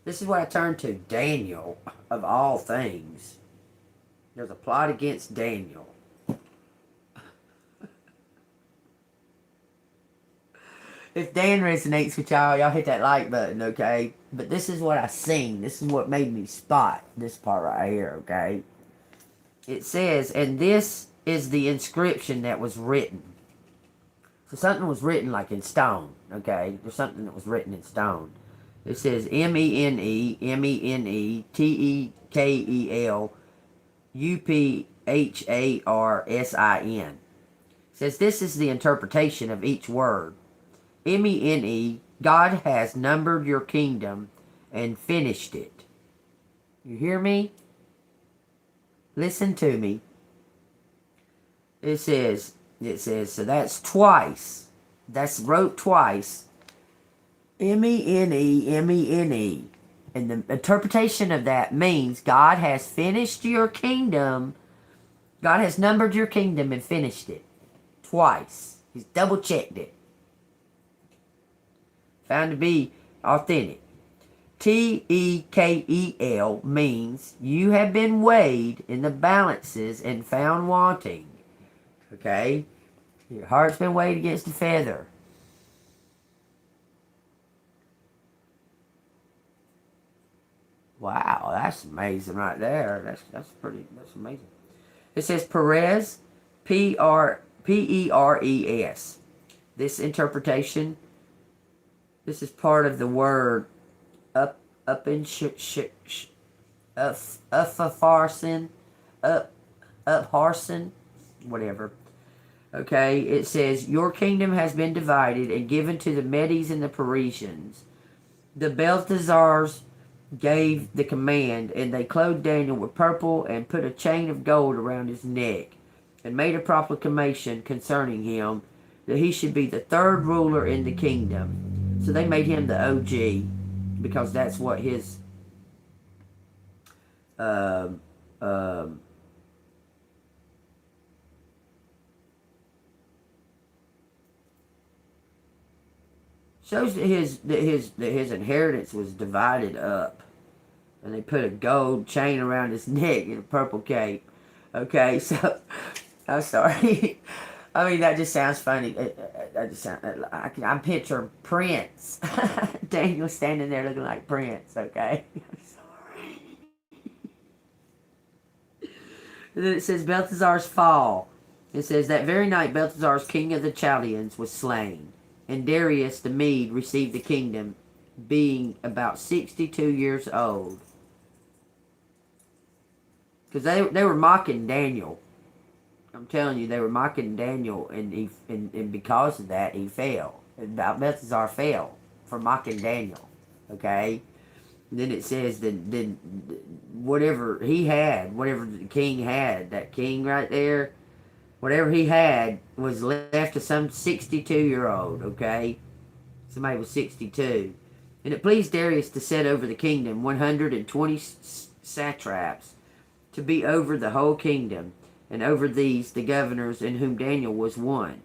This is what I turn to. Daniel, of all things. There's a plot against Daniel. If Dan resonates with y'all hit that like button, okay? But this is what I seen. This is what made me spot this part right here, okay? It says, and this is the inscription that was written. So something was written like in stone, okay? There's something that was written in stone. It says MENE, It says this is the interpretation of each word. MENE, God has numbered your kingdom and finished it. You hear me? Listen to me. It says, so that's twice. That's wrote twice. MENE. And the interpretation of that means God has finished your kingdom. God has numbered your kingdom and finished it. Twice. He's double checked it. Found to be authentic. TEKEL means you have been weighed in the balances and found wanting. Okay? Your heart's been weighed against the feather. Wow, that's amazing right there. That's amazing. It says Perez, Peres. This interpretation, this is part of the word upharsin, whatever. Okay, it says, your kingdom has been divided and given to the Medes and the Parisians. The Belteshazzars gave the command, and they clothed Daniel with purple and put a chain of gold around his neck and made a proclamation concerning him that he should be the third ruler in the kingdom. So they made him the OG because that's what his shows that his inheritance was divided up, and they put a gold chain around his neck and a purple cape. Okay, so I'm sorry. I mean, that just sounds funny. I'm picturing Prince. Daniel standing there looking like Prince. Okay, I'm sorry. And then it says Belteshazzar's fall. It says that very night Belteshazzar's king of the Chaldeans was slain, and Darius the Mede received the kingdom, being about 62 years old. Because they were mocking Daniel. I'm telling you, they were mocking Daniel, and because of that, he fell. And Belshazzar fell for mocking Daniel. Okay? And then it says that then whatever he had, whatever the king had, that king right there, whatever he had was left to some 62-year-old, okay? Somebody was 62. And it pleased Darius to set over the kingdom 120 satraps to be over the whole kingdom, and over these the governors, in whom Daniel was one,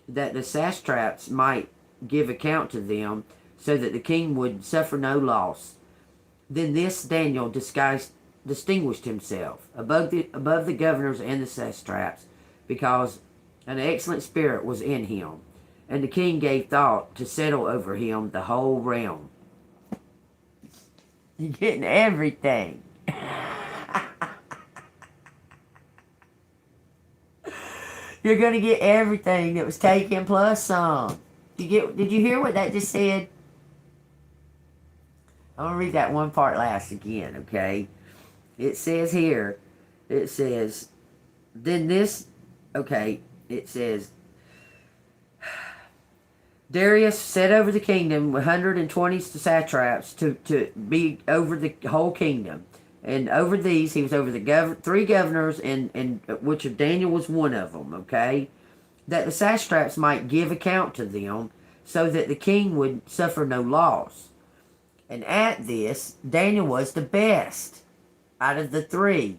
that the satraps might give account to them, so that the king would suffer no loss. Then this Daniel distinguished himself above the governors and the satraps, because an excellent spirit was in him, and the king gave thought to settle over him the whole realm. You're getting everything. You're going to get everything that was taken plus some. Did you hear what that just said? I'm going to read that one part last again, okay? It says here, it says, then this, okay, it says, Darius set over the kingdom 120 satraps to be over the whole kingdom. And over these, he was over the three governors, and which of Daniel was one of them, okay? That the satraps might give account to them, so that the king would suffer no loss. And at this, Daniel was the best out of the three.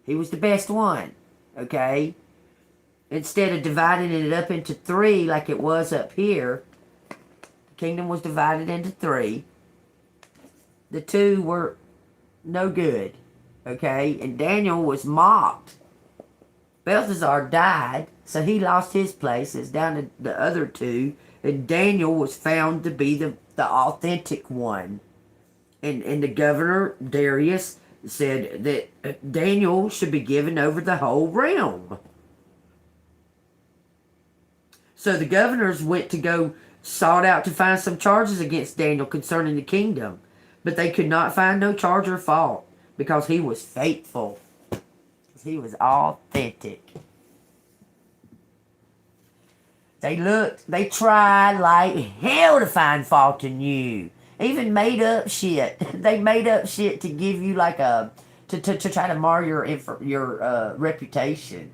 He was the best one, okay? Instead of dividing it up into three like it was up here, the kingdom was divided into three. The two were no good, okay? And Daniel was mocked. Belshazzar died, so he lost his place. It's down to the other two. And Daniel was found to be the authentic one. And the governor, Darius, said that Daniel should be given over the whole realm. So the governors went to go, sought out to find some charges against Daniel concerning the kingdom. But they could not find no charge or fault, because he was faithful. He was authentic. They tried like hell to find fault in you. Even made up shit. They made up shit to give you like to try to mar your reputation.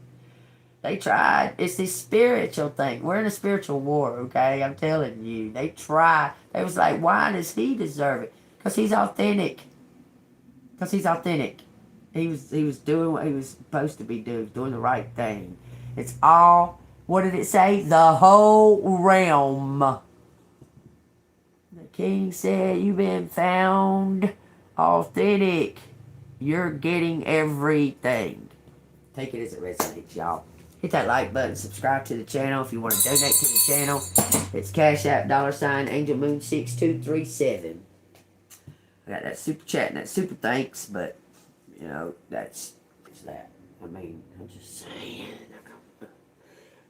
They tried. It's this spiritual thing. We're in a spiritual war, okay? I'm telling you. They tried. They was like, why does he deserve it? Because he's authentic. Because he's authentic. He was doing what he was supposed to be doing the right thing. It's all, what did it say? The whole realm. The king said, you've been found authentic. You're getting everything. Take it as it resonates, y'all. Hit that like button. Subscribe to the channel if you want to donate to the channel. It's Cash App, $AngelMoon6237. I got that super chat and that super thanks, but, you know, that's that. I mean, I'm just saying.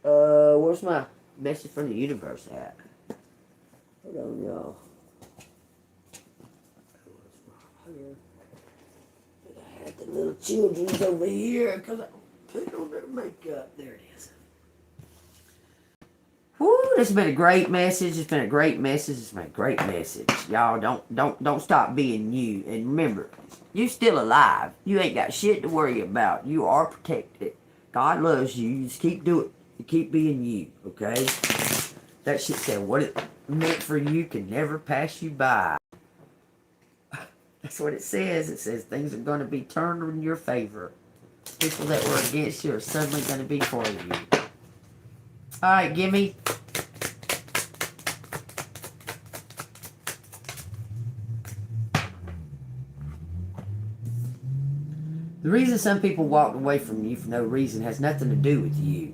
Where's my message from the universe at? Hold on, y'all. I had the little children's over here because I put on their makeup. There it is. Woo, this has been a great message. It's been a great message. It's been a great message. Y'all don't stop being you. And remember, you still alive. You ain't got shit to worry about. You are protected. God loves you. You just keep doing it. You keep being you, okay? That shit said what it meant for you can never pass you by. That's what it says. It says things are going to be turned in your favor. People that were against you are suddenly going to be for you. Alright, gimme. The reason some people walked away from you for no reason has nothing to do with you.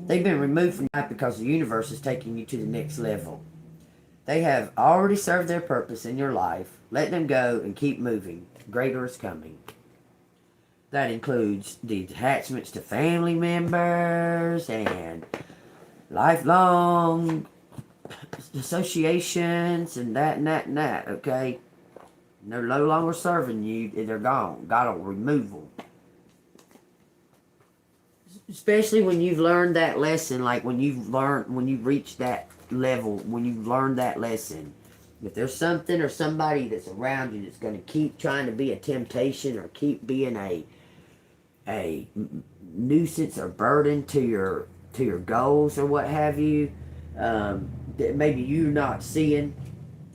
They've been removed from life because the universe is taking you to the next level. They have already served their purpose in your life. Let them go and keep moving. Greater is coming. That includes the attachments to family members and lifelong associations and that and that and that, okay? They're no longer serving you. They're gone. God will remove them. Especially when you've learned that lesson, like when you've reached that level, when you've learned that lesson. If there's something or somebody that's around you that's going to keep trying to be a temptation or keep being a nuisance or burden to your goals or what have you, that maybe you're not seeing,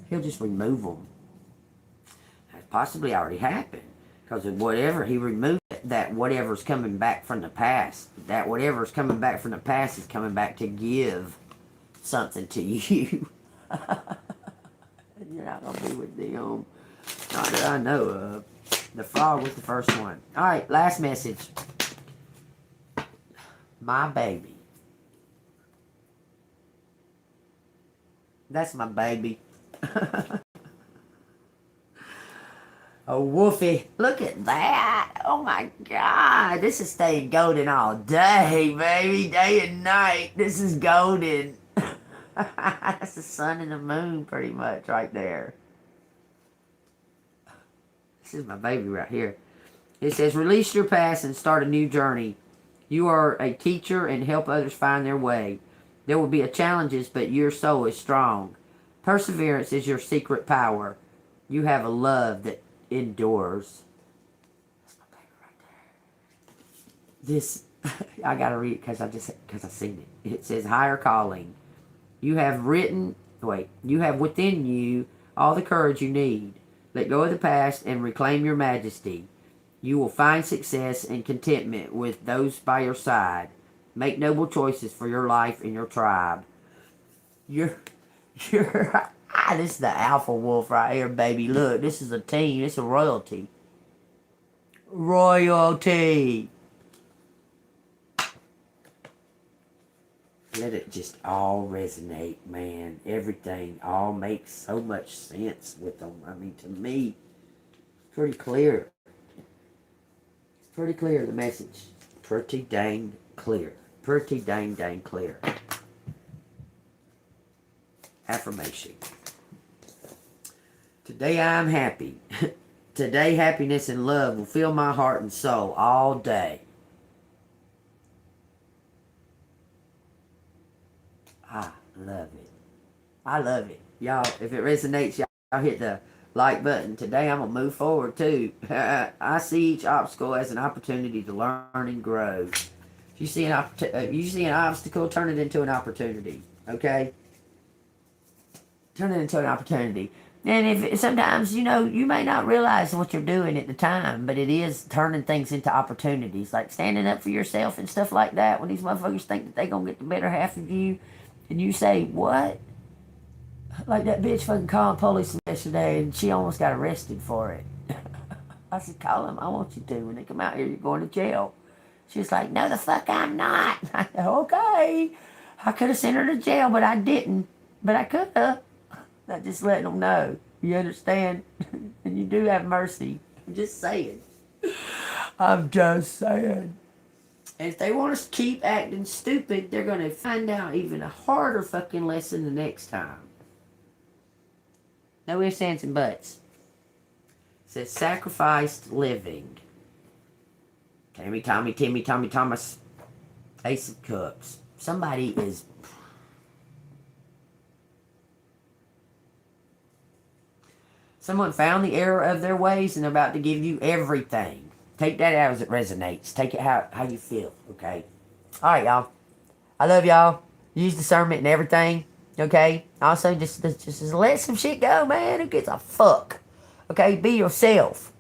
he'll just remove them. That's possibly already happened. Because of whatever he removed, that whatever's coming back from the past, that whatever's coming back from the past is coming back to give something to you. You're not going to be with them. Not that I know of. The frog was the first one. Alright, last message. My baby. That's my baby. Oh, Wolfie, look at that. Oh, my God. This is staying golden all day, baby. Day and night. This is golden. That's the sun and the moon, pretty much, right there. This is my baby right here. It says, release your past and start a new journey. You are a teacher and help others find their way. There will be challenges, but your soul is strong. Perseverance is your secret power. You have a love that endures. That's my baby right there. This, I gotta read it because I've seen it. It says, higher calling. You have within you all the courage you need. Let go of the past and reclaim your majesty. You will find success and contentment with those by your side. Make noble choices for your life and your tribe. This is the alpha wolf right here, baby. Look, this is a team. This is a royalty. Royalty. Let it just all resonate, man. Everything all makes so much sense with them. I mean, to me, it's pretty clear. It's pretty clear, the message. Pretty dang clear. Pretty dang clear. Affirmation. Today I am happy. Today happiness and love will fill my heart and soul all day. I love it. I love it. Y'all, if it resonates, y'all hit the like button. Today I'm going to move forward too. I see each obstacle as an opportunity to learn and grow. If you see an obstacle, turn it into an opportunity. Okay? Turn it into an opportunity. And if sometimes, you may not realize what you're doing at the time, but it is turning things into opportunities. Like standing up for yourself and stuff like that. When these motherfuckers think that they're going to get the better half of you. And you say, what? Like that bitch fucking called police yesterday and she almost got arrested for it. I said, call them. I want you to. When they come out here, you're going to jail. She's like, no the fuck I'm not. I said, okay. I could have sent her to jail, but I didn't. But I could have. I just letting them know. You understand? And you do have mercy. I'm just saying. I'm just saying. And if they want to keep acting stupid, they're going to find out even a harder fucking lesson the next time. No ifs, ands, and buts. It says sacrificed living. Tammy, Tommy, Timmy, Tommy, Thomas. Ace of Cups. Somebody is... Someone found the error of their ways and they're about to give you everything. Take that out as it resonates. Take it how you feel, okay? Alright, y'all. I love y'all. Use discernment and everything, okay? Also, just let some shit go, man. Who gives a fuck? Okay? Be yourself.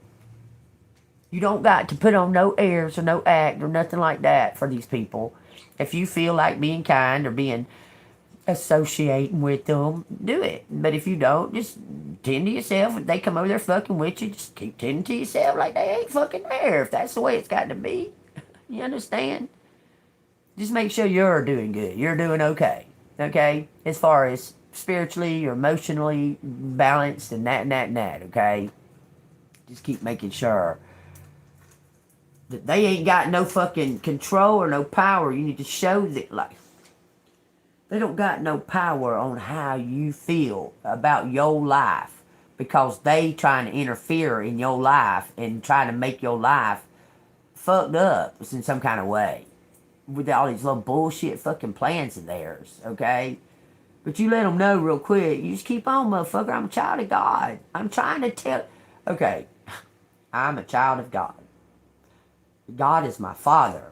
You don't got to put on no airs or no act or nothing like that for these people. If you feel like being kind or being associating with them, do it. But if you don't, just tend to yourself. If they come over there fucking with you, just keep tending to yourself like they ain't fucking there. If that's the way it's got to be. You understand? Just make sure you're doing good. You're doing okay. Okay? As far as spiritually or emotionally balanced and that, okay? Just keep making sure that they ain't got no fucking control or no power. You need to show that, like, they don't got no power on how you feel about your life because they trying to interfere in your life and trying to make your life fucked up in some kind of way. with all these little bullshit fucking plans of theirs, okay? But you let them know real quick. You just keep on, motherfucker. I'm a child of God. I'm trying to tell. Okay, I'm a child of God. God is my Father.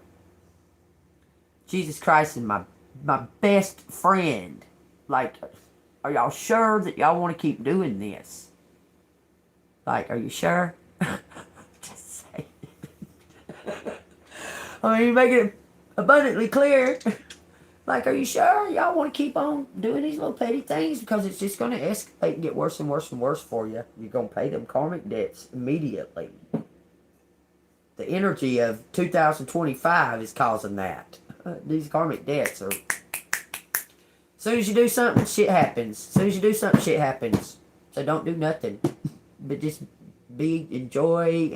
Jesus Christ is my best friend. Like, are y'all sure that y'all want to keep doing this? Like, are you sure? Just say it. I mean, you make it abundantly clear. Like, are you sure y'all want to keep on doing these little petty things? Because it's just going to escalate and get worse and worse and worse for you. You're going to pay them karmic debts immediately. The energy of 2025 is causing that. These karmic debts are... As soon as you do something, shit happens. As soon as you do something, shit happens. So don't do nothing. But just enjoy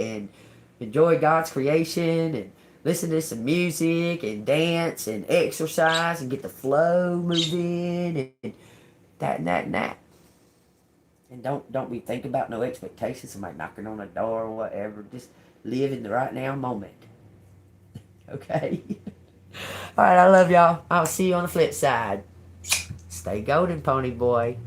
God's creation and listen to some music and dance and exercise and get the flow moving and that and that and that. And don't be thinking about no expectations, somebody knocking on the door or whatever. Just live in the right now moment. Okay? Alright, I love y'all. I'll see you on the flip side. Stay golden, pony boy.